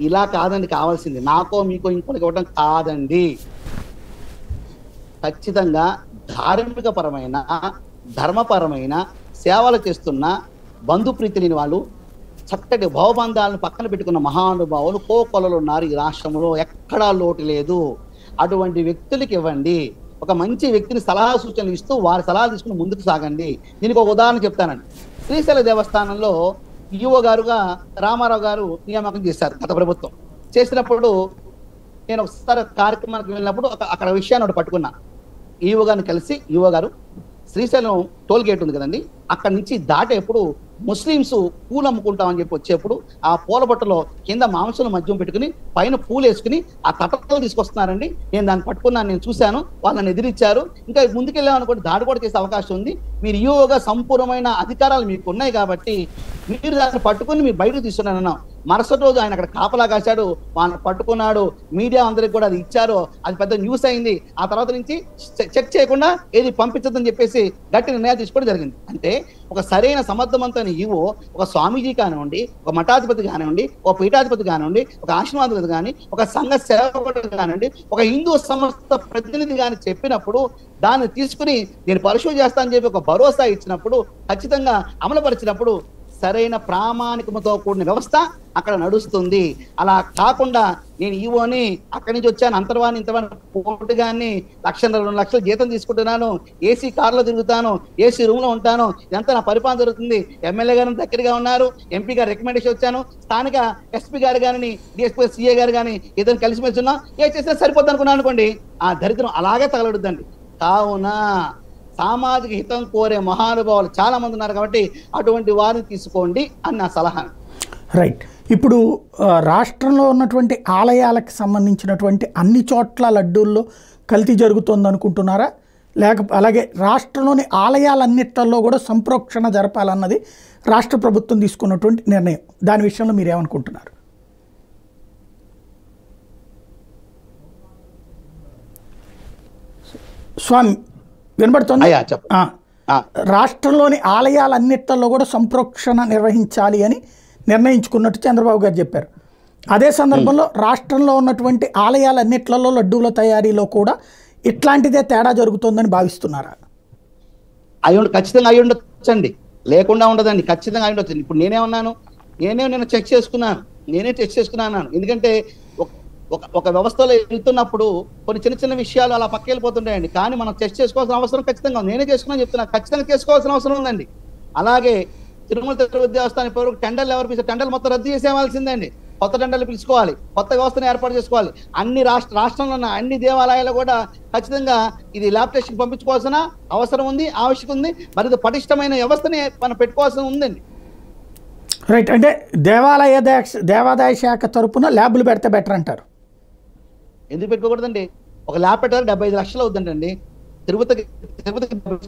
ఇలా కాదండి కావాల్సింది, నాకో మీకో ఇంకోటికి ఇవ్వడం కాదండి. ఖచ్చితంగా ధార్మిక పరమైన, ధర్మపరమైన సేవలు చేస్తున్న, బంధుప్రీతి లేని వాళ్ళు, చక్కటి భవబంధాలను పక్కన పెట్టుకున్న మహానుభావులు కోకొలలు ఉన్నారు ఈ రాష్ట్రంలో, ఎక్కడా లోటు లేదు. అటువంటి వ్యక్తులకి ఇవ్వండి. ఒక మంచి వ్యక్తిని సలహా సూచనలు ఇస్తూ వారి సలహాలు తీసుకుని ముందుకు సాగండి. దీనికి ఒక ఉదాహరణ చెప్తానండి. శ్రీశైల దేవస్థానంలో ఈఓ గారుగా రామారావు గారు నియామకం చేశారు గత ప్రభుత్వం. చేసినప్పుడు నేను ఒకసారి కార్యక్రమానికి వెళ్ళినప్పుడు అక్కడ విషయాన్ని ఒకటి పట్టుకున్నా. ఈఓ గారిని కలిసి, ఈఓ గారు శ్రీశైలం టోల్ గేట్ ఉంది కదండి, అక్కడి నుంచి దాటేప్పుడు ముస్లిమ్స్ పూలు అమ్ముకుంటామని చెప్పి వచ్చేప్పుడు ఆ పూల బట్టలో కింద మాంసం మద్యం పెట్టుకుని పైన పూలు వేసుకుని ఆ కట్టలు తీసుకొస్తున్నారండి. నేను దాన్ని పట్టుకున్నాను, నేను చూశాను, వాళ్ళని ఎదిరించారు. ఇంకా ముందుకెళ్ళామనుకోండి దాడి కూడా చేసే అవకాశం ఉంది. మీరు ఈఓగా సంపూర్ణమైన అధికారాలు మీకు ఉన్నాయి కాబట్టి మీరు దాన్ని పట్టుకుని మీరు బయటకు తీసుకున్నాను. మరుసటి రోజు ఆయన అక్కడ కాపలా కాశాడు, వాళ్ళని పట్టుకున్నాడు, మీడియా అందరికి కూడా అది ఇచ్చారు, అది పెద్ద న్యూస్ అయింది. ఆ తర్వాత నుంచి చెక్ చేయకుండా ఏది పంపించదని చెప్పేసి గట్టి నిర్ణయాలు తీసుకోవడం జరిగింది. అంటే ఒక సరైన సమర్థవంతమైన ఈవో, ఒక స్వామీజీ కానివ్వండి, ఒక మఠాధిపతి కానివ్వండి, ఒక పీఠాధిపతి కానివ్వండి, ఒక ఆశ్రమాధిపతి కానీ, ఒక సంఘ సేవకుడు కానివ్వండి, ఒక హిందూ సంస్థ ప్రతినిధి కానీ చెప్పినప్పుడు దాన్ని తీసుకుని నేను పరిశోధన చేస్తానని చెప్పి ఒక భరోసా ఇచ్చినప్పుడు, ఖచ్చితంగా అమలుపరిచినప్పుడు సరైన ప్రామాణికముతో కూడిన వ్యవస్థ అక్కడ నడుస్తుంది. అలా కాకుండా నేను ఈవోని అక్కడి నుంచి వచ్చాను, అంతర్వాణి ఇంతవాణి పోటుగాన్ని 1,00,000 2 లక్షలు జీతం తీసుకుంటున్నాను, ఏసీ కార్లో తిరుగుతాను, ఏసీ రూమ్ లో ఉంటాను, ఇదంతా నా పరిపాలన జరుగుతుంది. ఎమ్మెల్యే గారు దగ్గరగా ఉన్నారు, ఎంపీ గారు రికమెండేషన్ వచ్చాను, స్థానిక ఎస్పీ గారు కానీ, డిఎస్పీ సిఏ గారు కానీ ఇద్దరు కలిసిమెలిసి ఉన్నాం, ఏ చేసినా సరిపోద్ది అనుకున్నాను అనుకోండి, ఆ దరిద్రం అలాగే తగలడుద్దండి. కావున సామాజిక హితం కోరే మహానుభావులు చాలా మంది ఉన్నారు కాబట్టి అటువంటి వారిని తీసుకోండి అని నా సలహా. రైట్. ఇప్పుడు రాష్ట్రంలో ఉన్నటువంటి ఆలయాలకు సంబంధించినటువంటి అన్ని చోట్ల లడ్డూల్లో కల్తీ జరుగుతుంది అనుకుంటున్నారా, అలాగే రాష్ట్రంలోని ఆలయాలన్నిట్లలో కూడా సంప్రోక్షణ జరపాలన్నది రాష్ట్ర ప్రభుత్వం తీసుకున్నటువంటి నిర్ణయం, దాని విషయంలో మీరు ఏమనుకుంటున్నారు? స్వామి వినబడుతుంది. రాష్ట్రంలోని ఆలయాలన్నిట్లలో కూడా సంప్రోక్షణ నిర్వహించాలి అని నిర్ణయించుకున్నట్టు చంద్రబాబు గారు చెప్పారు. అదే సందర్భంలో రాష్ట్రంలో ఉన్నటువంటి ఆలయాలన్నిట్లలో లడ్డూల తయారీలో కూడా ఇట్లాంటిదే తేడా జరుగుతుందని భావిస్తున్నారా? ఖచ్చితంగా అయి ఉండొచ్చండి, లేకుండా ఉండదండి, ఖచ్చితంగా అయి ఉండొచ్చు. ఇప్పుడు నేనేమన్నాను, నేను చెక్ చేసుకున్నాను, నేనే చెక్ చేసుకున్నాను. ఎందుకంటే ఒక వ్యవస్థలో వెళ్తున్నప్పుడు కొన్ని చిన్న చిన్న విషయాలు అలా పక్క వెళ్ళిపోతుంటాయండి. కానీ మనం చెక్ చేసుకోవాల్సిన అవసరం ఖచ్చితంగా ఉంది. నేనే చేసుకున్నాను చెప్తున్నా, ఖచ్చితంగా చేసుకోవాల్సిన అవసరం ఉందండి. అలాగే తిరుమల తిరుపతి దేవస్థానం ఇప్పటివరకు టెండర్లు ఎవరు పిలిచారు? టెండర్లు మొత్తం రద్దు చేసేవాల్సిందండి. కొత్త టెండర్లు పిలుచుకోవాలి, కొత్త వ్యవస్థను ఏర్పాటు చేసుకోవాలి. అన్ని రాష్ట్రంలో ఉన్న అన్ని దేవాలయాలు కూడా ఖచ్చితంగా ఇది ల్యాబ్ టెస్ట్కి పంపించుకోవాల్సిన అవసరం ఉంది, ఆవశ్యకత ఉంది. మరి పటిష్టమైన వ్యవస్థని మనం పెట్టుకోవాల్సి ఉందండి. రైట్. అంటే దేవాదాయ శాఖ తరపున ల్యాబ్లు పెడితే బెటర్ అంటారు. ఎందుకు పెట్టుకోకూడదండి? ఒక ల్యాబ్ పెట్టాలి 75 లక్షలు అవుతుందండి. తిరుపతికి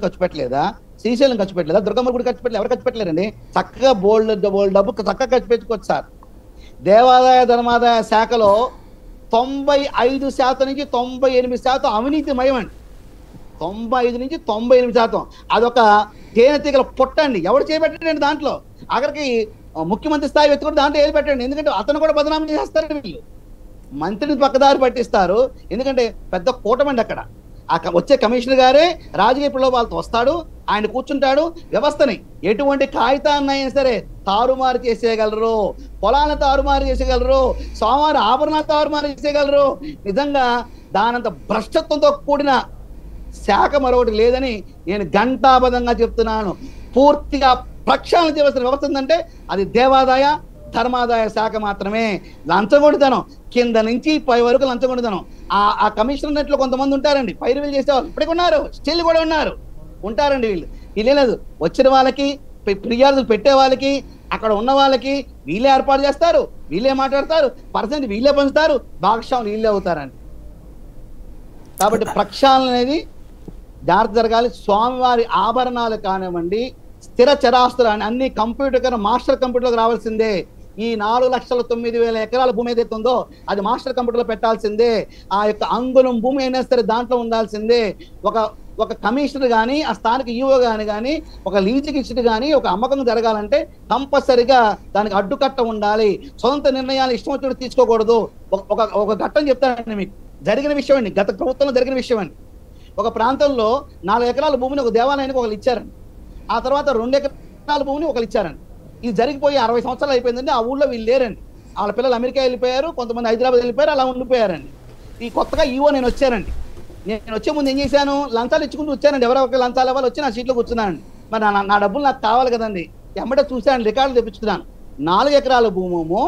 ఖర్చు పెట్టలేదా? శ్రీశైలం ఖర్చు పెట్టలేదా? దుర్గమ్మ గుడి ఖర్చు పెట్టలేదు? ఎవరు ఖర్చు పెట్టలేరండి? చక్కగా బోల్డ్ డబ్బు చక్కగా ఖర్చు పెట్టుకోవచ్చు సార్. దేవాదాయ ధర్మాదాయ శాఖలో 95% నుంచి 98% అవినీతిమయం అండి. 95 నుంచి 98%. అదొక తేనెతీగల పొట్టండి. ఎవరు చేపెట్టండి దాంట్లో? అక్కడికి ముఖ్యమంత్రి స్థాయి వ్యక్తి కూడా దాంట్లో ఏది పెట్టండి. ఎందుకంటే అతను కూడా బదనామం చేస్తారు. వీళ్ళు మంత్రిని పక్కదారి పట్టిస్తారు. ఎందుకంటే పెద్ద కూటమండి అక్కడ. వచ్చే కమిషనర్ గారే రాజకీయ ప్రలోభాలతో వస్తాడు, ఆయన కూర్చుంటాడు. వ్యవస్థని ఎటువంటి కాగితాన్నైనా సరే తారుమారు చేసేయగలరు, పొలాలను తారుమారు చేసేయగలరు, స్వామివారి ఆభరణాలు తారుమారు చేసేయగలరు. నిజంగా దానంత భ్రష్టత్వంతో కూడిన శాఖ మరొకటి లేదని నేను ఘంటాబద్ధంగా చెప్తున్నాను. పూర్తిగా ప్రక్షాళన చేయవలసిన వ్యవస్థ ఉందంటే అది దేవాదాయ ధర్మాదాయ శాఖ మాత్రమే. లంచగొండితనం కింద నుంచి పై వరకు లంచగొండితనం. ఆ కమిషనర్ నెట్లో కొంతమంది ఉంటారండి, పైరువీలు చేసేవాళ్ళు ఇప్పటికి ఉన్నారు, స్టిల్ కూడా ఉంటారండి. వీళ్ళు లేదు, వచ్చిన వాళ్ళకి ఫిర్యాదులు పెట్టే వాళ్ళకి అక్కడ ఉన్న వాళ్ళకి వీళ్ళే ఏర్పాటు చేస్తారు, వీళ్ళే మాట్లాడతారు, పర్సెంట్ వీళ్ళే పంచుతారు, భాగస్వాములు వీళ్ళే అవుతారండి. కాబట్టి ప్రక్షాళన అనేది జాగ్రత్త జరగాలి. స్వామివారి ఆభరణాలు కానివ్వండి, స్థిర చరాస్తులు అన్ని కంప్యూటర్ మాస్టర్ కంప్యూటర్లోకి రావాల్సిందే. ఈ 4,09,000 ఎకరాల భూమి ఏదైతే ఉందో అది మాస్టర్ కంప్యూటర్లో పెట్టాల్సిందే. ఆ యొక్క అంగుళం భూమి అయినా సరే దాంట్లో ఉండాల్సిందే. ఒక కమిషనర్ కానీ, ఆ స్థానిక ఈఓ కానీ ఒక లీజుకి ఇచ్చి కానీ ఒక అమ్మకం జరగాలంటే కంపల్సరిగా దానికి అడ్డుకట్ట ఉండాలి. సొంత నిర్ణయాలు ఇష్టం వచ్చినట్టు తీసుకోకూడదు. ఒక ఘట్టం చెప్తానండి మీకు, జరిగిన విషయం అండి, గత ప్రభుత్వంలో జరిగిన విషయం అండి. ఒక ప్రాంతంలో 4 ఎకరాల భూమిని ఒక దేవాలయానికి ఒకరు ఇచ్చారండి. ఆ తర్వాత 2 ఎకరాల భూమిని ఒకరు ఇచ్చారండి. ఇది జరిగిపోయి 60 సంవత్సరాలు అయిపోయిందండి. ఆ ఊళ్ళో వీళ్ళు లేరండి. వాళ్ళ పిల్లలు అమెరికా వెళ్ళిపోయారు, కొంతమంది హైదరాబాద్ వెళ్ళిపోయారు, అలా ఉండిపోయారండి. ఈ కొత్తగా ఈవో నేను వచ్చానండి. నేను వచ్చే ముందు ఏం చేశాను, లంచాలు ఇచ్చుకుంటూ వచ్చానండి. ఎవరో ఒక లంచాలు ఇవ్వాలి, వచ్చి నా సీట్లో కూర్చున్నానండి. మరి నా డబ్బులు నాకు కావాలి కదండి. ఎమ్మటే చూశాను, రికార్డులు తెప్పించుకున్నాను. 4 ఎకరాల భూమేమో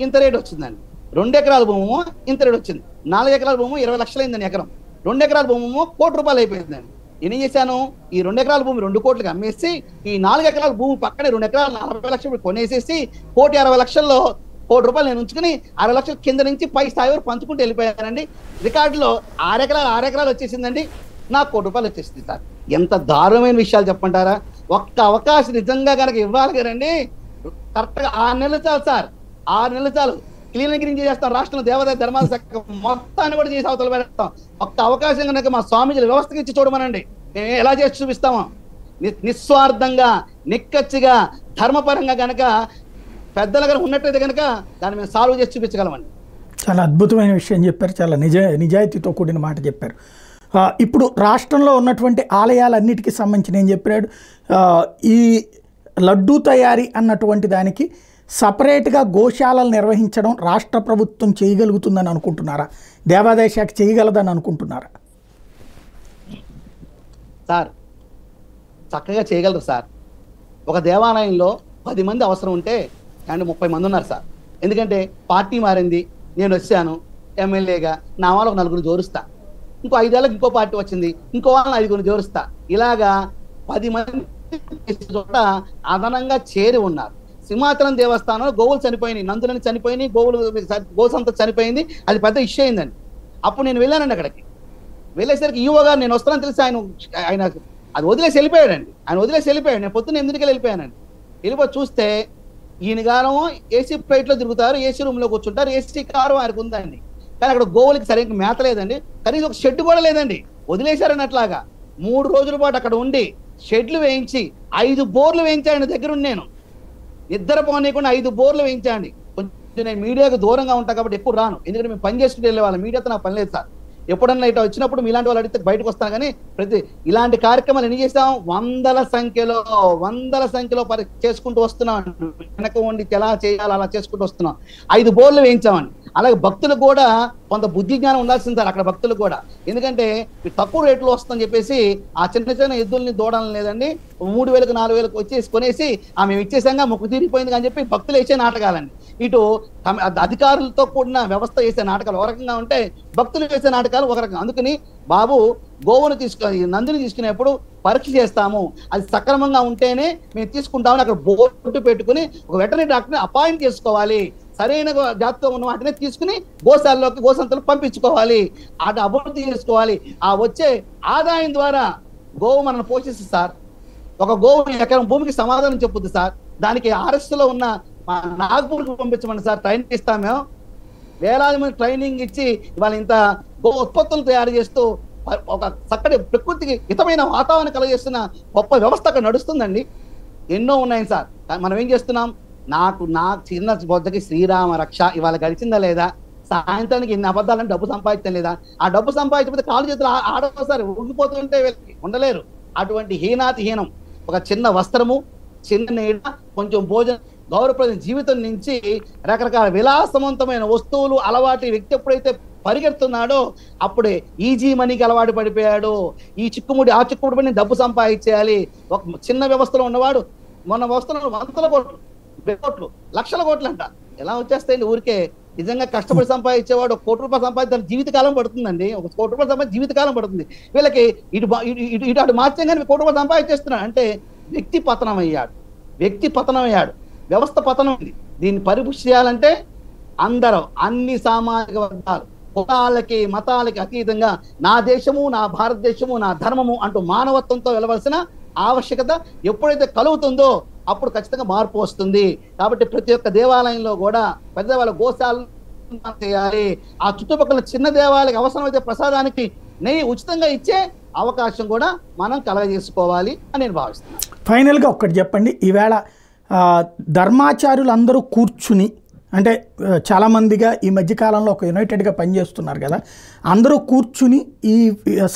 ఇంత రేటు వచ్చిందండి, 2 ఎకరాల భూమేమో ఇంత రేటు వచ్చింది. 4 ఎకరాల భూమి 20 లక్షలు అయిందండి ఎకరం. 2 ఎకరాల భూమేమో ₹1,00,00,000 అయిపోయిందండి. ఏం చేశాను, ఈ 2 ఎకరాల భూమి 2 కోట్లకి అమ్మేసి ఈ 4 ఎకరాల భూమి పక్కనే 2 ఎకరాలు 40 లక్షలు కొనేసేసి ₹1,60,00,000 ₹1,00,00,000 నేను ఉంచుకుని 60 లక్షల కింద నుంచి పై స్థాయి వరకు పంచుకుంటూ వెళ్ళిపోయానండి. రికార్డులో 6 ఎకరాలు వచ్చేసిందండి, నాకు ₹1,00,00,000 వచ్చేసింది సార్. ఎంత దారుణమైన విషయాలు చెప్పంటారా? ఒక్క అవకాశం నిజంగా కనుక ఇవ్వాలి కదండి, కరెక్ట్గా 6 నెలలు చాలు సార్, 6 నెలలు చాలు. క్లీనింగ్ చేస్తాం, రాష్ట్రంలో దేవాదాయ ధర్మాల శాఖ మొత్తాన్ని కూడా చేసి అవతల పెడతాం. ఒక్క అవకాశం కనుక మా స్వామీజీల వ్యవస్థకి ఇచ్చి చూడమనండి, మేము ఎలా చేసి చూపిస్తామో. నిస్వార్థంగా, నిక్కచ్చిగా, ధర్మపరంగా కనుక పెద్దలు కనుక ఉన్నట్టయితే కనుక దాన్ని మేము సాల్వ్ చేసి చూపించగలమండి. చాలా అద్భుతమైన విషయం చెప్పారు, చాలా నిజాయితీతో కూడిన మాట చెప్పారు. ఇప్పుడు రాష్ట్రంలో ఉన్నటువంటి ఆలయాలన్నిటికీ సంబంధించిన ఏం చెప్పాడు, ఈ లడ్డూ తయారీ అన్నటువంటి దానికి సపరేట్గా గోశాలలు నిర్వహించడం రాష్ట్ర ప్రభుత్వం చేయగలుగుతుందని అనుకుంటున్నారా? దేవాదాయ శాఖ చేయగలదని అనుకుంటున్నారా? సార్ చక్కగా చేయగలరు సార్. ఒక దేవాలయంలో 10 మంది అవసరం ఉంటే కానీ 30 మంది ఉన్నారు సార్. ఎందుకంటే పార్టీ మారింది, నేను వచ్చాను ఎమ్మెల్యేగా, నా వాళ్ళు 4 జోరుస్తా, ఇంకో 5 ఏళ్ళకి ఇంకో పార్టీ వచ్చింది, ఇంకో వాళ్ళని 5 జోరుస్తా. ఇలాగా 10 మంది చోట అదనంగా చేరి ఉన్నారు. సింహాచలం దేవస్థానంలో గోవులు చనిపోయినాయి, నందులని చనిపోయినాయి, గోసంత చనిపోయింది, అది పెద్ద ఇష్యూ అయిందండి. అప్పుడు నేను వెళ్ళానండి అక్కడికి. వెళ్ళేసరికి ఈవో గారు నేను వస్తానని తెలిసి ఆయన అది వదిలేసి వెళ్ళిపోయాడండి. నేను పొద్దున్న 8కి వెళ్ళిపోయానండి. వెళ్ళిపోయి చూస్తే ఈయన గారు ఏసీ ఫ్లైట్లో తిరుగుతారు, ఏసీ రూమ్లో కూర్చుంటారు, ఏసీ కారు ఆయనకు ఉందండి. కానీ అక్కడ గోవులకి సరిగ్గా మేత లేదండి, కనీసం ఒక షెడ్ కూడా లేదండి, వదిలేశారని అట్లాగా. 3 రోజుల పాటు అక్కడ ఉండి షెడ్లు వేయించి 5 బోర్లు వేయించాను దగ్గర ఉండి, నేను నిద్ర పోనీయకుండా 5 బోర్లు వేయించండి. కొంచెం నేను మీడియాకు దూరంగా ఉంటాను కాబట్టి ఎక్కువ రాను, ఎందుకంటే మేము పని చేసుకుంటూ వెళ్ళే వాళ్ళం, మీడియాతో నాకు పని లేదు సార్. ఎప్పుడన్నా ఇట్లా వచ్చినప్పుడు మీలాంటి వాళ్ళు అడిగితే బయటకు వస్తాను. కానీ ఇలాంటి కార్యక్రమాలు ఎన్ని చేస్తాం, వందల సంఖ్యలో చేసుకుంటూ వస్తున్నాం. వెనక ఉండి ఎలా చేయాలి అలా చేసుకుంటూ వస్తున్నాం. 5 బోర్లు వేయించామని. అలాగే భక్తులకు కూడా కొంత బుద్ధి జ్ఞానం ఉండాల్సింది సార్ అక్కడ భక్తులకు కూడా. ఎందుకంటే తక్కువ రేట్లో వస్తుందని చెప్పేసి ఆ చిన్న ఎద్దుల్ని దూడాలని లేదండి, 3000కు 4000కు వచ్చేసి కొనేసి మేము ఇచ్చేసాంగా మొక్కు తీరిపోయింది అని చెప్పి భక్తులు వేసే నాటకాలండి. ఇటు అధికారులతో కూడిన వ్యవస్థ వేసే నాటకాలు ఒక రకంగా ఉంటే, భక్తులు వేసే నాటకాలు ఒక రకంగా. అందుకని బాబు గోవును నందిని తీసుకునేప్పుడు పరీక్ష చేస్తాము, అది సక్రమంగా ఉంటేనే మేము తీసుకుంటామని అక్కడ బోర్డు పెట్టుకుని ఒక వెటర్నరీ డాక్టర్ని అపాయింట్ చేసుకోవాలి. సరైన జాతితో ఉన్న వాటిని తీసుకుని గోసంతలు పంపించుకోవాలి, అటు అభివృద్ధి చేసుకోవాలి. ఆ వచ్చే ఆదాయం ద్వారా గోవు మనల్ని పోషిస్తుంది సార్. ఒక గోవు ఎకరం భూమికి సమాధానం చెప్పుద్ది సార్. దానికి ఆర్ఎస్లో ఉన్న నాగపూర్కి పంపించమని సార్ ట్రైనింగ్ ఇస్తాం మేము. వేలాది మంది ట్రైనింగ్ ఇచ్చి ఇవాళ ఇంత గో ఉత్పత్తులు తయారు చేస్తూ ఒక చక్కటి ప్రకృతికి హితమైన వాతావరణం కలగజేస్తున్న గొప్ప వ్యవస్థ అక్కడ నడుస్తుందండి. ఎన్నో ఉన్నాయి సార్. మనం ఏం చేస్తున్నాం, నాకు చిన్న బొద్దకి శ్రీరామ రక్ష ఇవాళ గడిచిందా లేదా, సాయంత్రానికి ఇన్ని అబద్ధాలని డబ్బు సంపాదించడం లేదా, ఆ డబ్బు సంపాదించకపోతే కాళ్ళు చేతులు ఆడవసారి ఉడికిపోతుంటే వీళ్ళకి ఉండలేరు. అటువంటి హీనం ఒక చిన్న వస్త్రము, చిన్న నీడ, కొంచెం భోజనం, గౌరవప్రద జీవితం నుంచి రకరకాల విలాసవంతమైన వస్తువులు అలవాటు వ్యక్తి ఎప్పుడైతే పరిగెడుతున్నాడో అప్పుడే ఈజీ మనీకి అలవాటు పడిపోయాడు. ఈ చిక్కుముడి ఆ చిక్కుముడి పని డబ్బు సంపాదించేయాలి. ఒక చిన్న వ్యవస్థలో ఉన్నవాడు మొన్న వ్యవస్థలో వందల కోట్లు లక్షల కోట్లు అంట ఎలా వచ్చేస్తాయండి ఊరికే. నిజంగా కష్టపడి సంపాదించేవాడు 1 కోటి రూపాయలు సంపాదించాలి జీవితకాలం పడుతుందండి. 1 కోటి రూపాయలు సంపాదించి జీవితకాలం పడుతుంది. వీళ్ళకి ఇటు అటు మార్చం కానీ 1 కోటి రూపాయలు సంపాదించేస్తున్నాడు అంటే వ్యక్తి పతనం అయ్యాడు, వ్యవస్థ పతనం అయింది. దీన్ని పరిపుష్టి చేయాలంటే అందరం, అన్ని సామాజిక వర్గాలు, కులాలకి మతాలకి అతీతంగా నా దేశము, నా భారతదేశము, నా ధర్మము అంటూ మానవత్వంతో వెళ్ళవలసిన ఆవశ్యకత ఎప్పుడైతే కలుగుతుందో అప్పుడు ఖచ్చితంగా మార్పు వస్తుంది. కాబట్టి ప్రతి ఒక్క దేవాలయంలో కూడా పెద్ద దేవాలయ గోశాలను చేయాలి. ఆ చుట్టుపక్కల చిన్న దేవాలయాలకు అవసరమైతే ప్రసాదానికి నెయ్యి ఉచితంగా ఇచ్చే అవకాశం కూడా మనం కలగజేసుకోవాలి అని నేను భావిస్తున్నాను. ఫైనల్గా ఒక్కటి చెప్పండి, ఈవేళ ధర్మాచార్యులు అందరూ కూర్చుని, అంటే చాలామందిగా ఈ మధ్యకాలంలో ఒక యునైటెడ్గా పనిచేస్తున్నారు కదా, అందరూ కూర్చుని ఈ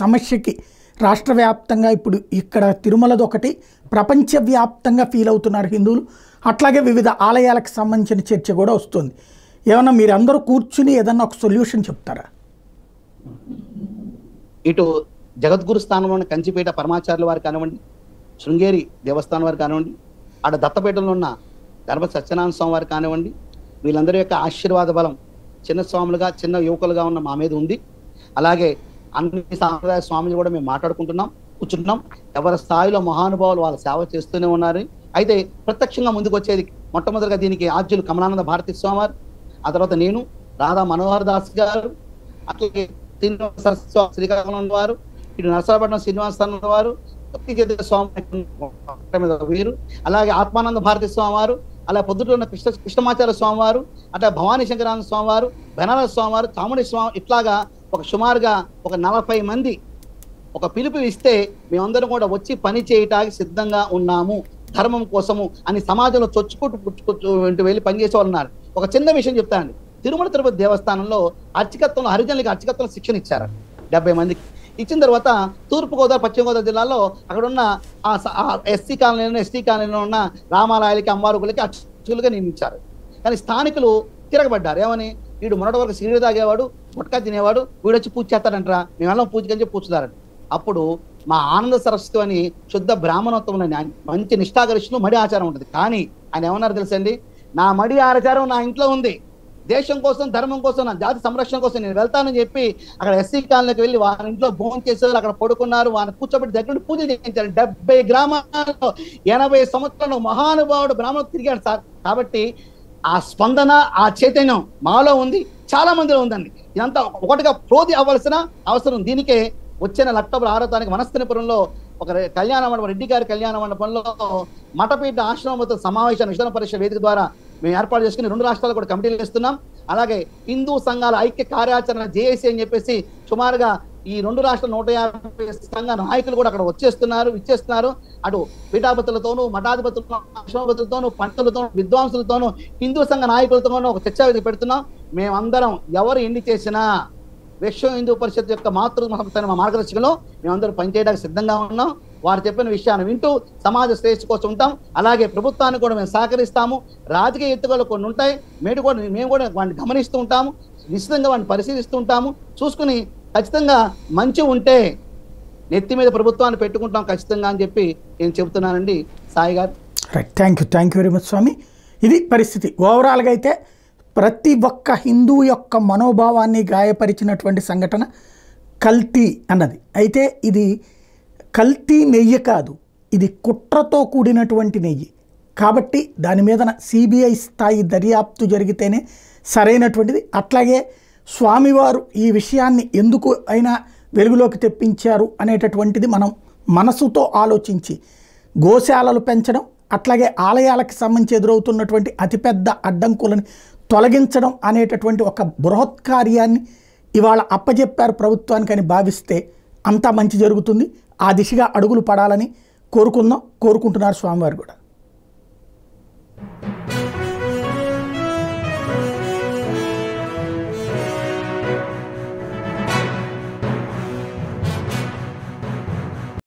సమస్యకి రాష్ట్ర వ్యాప్తంగా ఇప్పుడు ఇక్కడ తిరుమలది ఒకటి, ప్రపంచవ్యాప్తంగా ఫీల్ అవుతున్నారు హిందువులు. అట్లాగే వివిధ ఆలయాలకు సంబంధించిన చర్చ కూడా వస్తుంది. ఏమన్నా మీరు అందరూ కూర్చుని ఏదన్నా ఒక సొల్యూషన్ చెప్తారా? ఇటు జగద్గురు స్థానంలో ఉన్న కంచిపేట పరమాచార్యుల వారు కానివ్వండి, శృంగేరి దేవస్థానం వారు కానివ్వండి, ఆడ దత్తపేటలో ఉన్న గణపతి సత్యనారాయణ స్వామి వారు కానివ్వండి, వీళ్ళందరి యొక్క ఆశీర్వాద బలం చిన్న స్వాములుగా చిన్న యువకులుగా ఉన్న మా మీద ఉంది. అలాగే అన్ని సాంప్రదాయ స్వాములు కూడా మేము మాట్లాడుకుంటున్నాం, కూర్చుంటున్నాం. ఎవరి స్థాయిలో మహానుభావులు వాళ్ళ సేవ చేస్తూనే ఉన్నారు. అయితే ప్రత్యక్షంగా ముందుకు వచ్చేది మొట్టమొదటిగా దీనికి ఆద్యులు కమలానంద భారతీ స్వామి వారు, ఆ తర్వాత నేను, రాధా మనోహర్ దాస్ గారు, అట్లాగే శ్రీకాకుళం వారు, ఇటు నరసరాపట్నం శ్రీనివాస వారు, స్వామి వీరు, అలాగే ఆత్మానంద భారతీ స్వామి వారు, అలా పొద్దుట్లో ఉన్న కృష్ణమాచార్య స్వామి వారు, అట్లా భవానీ శంకరానంద స్వామి వారు, బెనారస్ స్వామి వారు, చాముండి స్వామి, ఇట్లాగా ఒక సుమారుగా ఒక 40 మంది ఒక పిలుపు ఇస్తే మేమందరం కూడా వచ్చి పని చేయటానికి సిద్ధంగా ఉన్నాము ధర్మం కోసము అని సమాజంలో చొచ్చుకుంటూ వెళ్ళి పనిచేసే వాళ్ళు ఉన్నారు. ఒక చిన్న విషయం చెప్తానండి, తిరుమల తిరుపతి దేవస్థానంలో అర్చకత్వంలో హరిజనులకి అర్చకత్వం శిక్షణ ఇచ్చారు 70 మందికి. ఇచ్చిన తర్వాత తూర్పుగోదావరి పశ్చిమ గోదావరి జిల్లాలో అక్కడ ఉన్న ఎస్సీ కాలనీలో ఎస్టీ కాలనీలో ఉన్న రామాలయాలకి అమ్మారుకులకి అర్చకులుగా నియమించారు. కానీ స్థానికులు తిరగబడ్డారు. ఏమని, వీడు మొన్నటి వరకు సిగరెట్ తాగేవాడు, గుట్కా తినేవాడు, వీడు వచ్చి పూజ చేస్తాడంటారా, మేమెல்லாம் పూజ కంచి పూజుతారంట. అప్పుడు మా ఆనంద సరస్వతి అని శుద్ధ బ్రాహ్మణత్వంలో మంచి నిష్ఠాగరిష్ఠులు మడి ఆచారం ఉంటుంది. కానీ ఆయన ఏమన్నారు తెలుసండి, నా మడి ఆచారం నా ఇంట్లో ఉంది, దేశం కోసం ధర్మం కోసం నా జాతి సంరక్షణ కోసం నేను వెళ్తానని చెప్పి అక్కడ ఎస్సీ కాలనీకి వెళ్ళి వారి ఇంట్లో భోజనం చేసేవారు, అక్కడ పడుకున్నారు, వారిని కూర్చోబెట్టి దగ్గర పూజ చేయించారు. 70 గ్రామాల్లో 80 సంవత్సరాలు మహానుభావుడు బ్రాహ్మణుడు తిరిగాడు సార్. కాబట్టి ఆ స్పందన, ఆ చైతన్యం మాలో ఉంది, చాలా మందిలో ఉందండి. ఇదంతా ఒకటిగా ప్రోధి అవ్వాల్సిన అవసరం. దీనికే వచ్చే నెల అక్టోబర్ 6వ తారీఖు మనస్థినపురంలో ఒక కళ్యాణ మండపం, రెడ్డి గారి కళ్యాణ మండపంలో మఠపీఠ ఆశ్రమంతో సమావేశాన్ని విధాన పరిషత్ వేదిక ద్వారా మేము ఏర్పాటు చేసుకుని 2 రాష్ట్రాలు కూడా కమిటీలు వేస్తున్నాం. అలాగే హిందూ సంఘాల ఐక్య కార్యాచరణ జేఏసీ అని చెప్పేసి సుమారుగా ఈ 2 రాష్ట్రాల 150 సంఘ నాయకులు కూడా అక్కడ ఇచ్చేస్తున్నారు. అటు పీఠాధిపతులతోనూ, మఠాధిపతులతోనూ, అశ్వపతులతోనూ, పండితులతోనూ, విద్వాంసులతోనూ, హిందూ సంఘ నాయకులతోనూ ఒక చర్చా వేదిక పెడుతున్నాం. మేమందరం ఎవరు ఎన్ని చేసినా విశ్వ హిందూ పరిషత్ యొక్క మాతృ మార్గదర్శకంలో మేమందరూ పనిచేయడానికి సిద్ధంగా ఉన్నాం. వారు చెప్పిన విషయాన్ని వింటూ సమాజ శ్రేష్ఠ కోసం ఉంటాం. అలాగే ప్రభుత్వాన్ని కూడా మేము సహకరిస్తాము. రాజకీయ ఎత్తుగడలు కొన్ని ఉంటాయి, మేము కూడా వాటిని గమనిస్తూ ఉంటాము, నిశ్చితంగా వాటిని పరిశీలిస్తూ ఉంటాము. చూసుకుని ఖచ్చితంగా మంచి ఉంటే నెత్తి మీద ప్రభుత్వాన్ని పెట్టుకుంటాం ఖచ్చితంగా అని చెప్పి నేను చెబుతున్నానండి Sai garu. Right, thank you very much Swami. ఇది పరిస్థితి. ఓవరాల్గా అయితే ప్రతి ఒక్క హిందువు యొక్క మనోభావాన్ని గాయపరిచినటువంటి సంఘటన కల్తీ అన్నది. అయితే ఇది కల్తీ నెయ్యి కాదు, ఇది కుట్రతో కూడినటువంటి నెయ్యి. కాబట్టి దాని మీద సిబిఐ స్థాయి దర్యాప్తు జరిగితేనే సరైనటువంటిది. అట్లాగే స్వామివారు ఈ విషయాన్ని ఎందుకు అయినా వెలుగులోకి తెప్పించారు అనేటటువంటిది మనం మనసుతో ఆలోచించి గోశాలలు పెంచడం, అట్లాగే ఆలయాలకు సంబంధించి ఎదురవుతున్నటువంటి అతిపెద్ద అడ్డంకులను తొలగించడం అనేటటువంటి ఒక బృహత్ కార్యాన్ని ఇవాళ అప్పజెప్పారు ప్రభుత్వానికని భావిస్తే అంతా మంచి జరుగుతుంది. ఆ దిశగా అడుగులు పడాలని కోరుకుంటున్నారు స్వామివారు కూడా.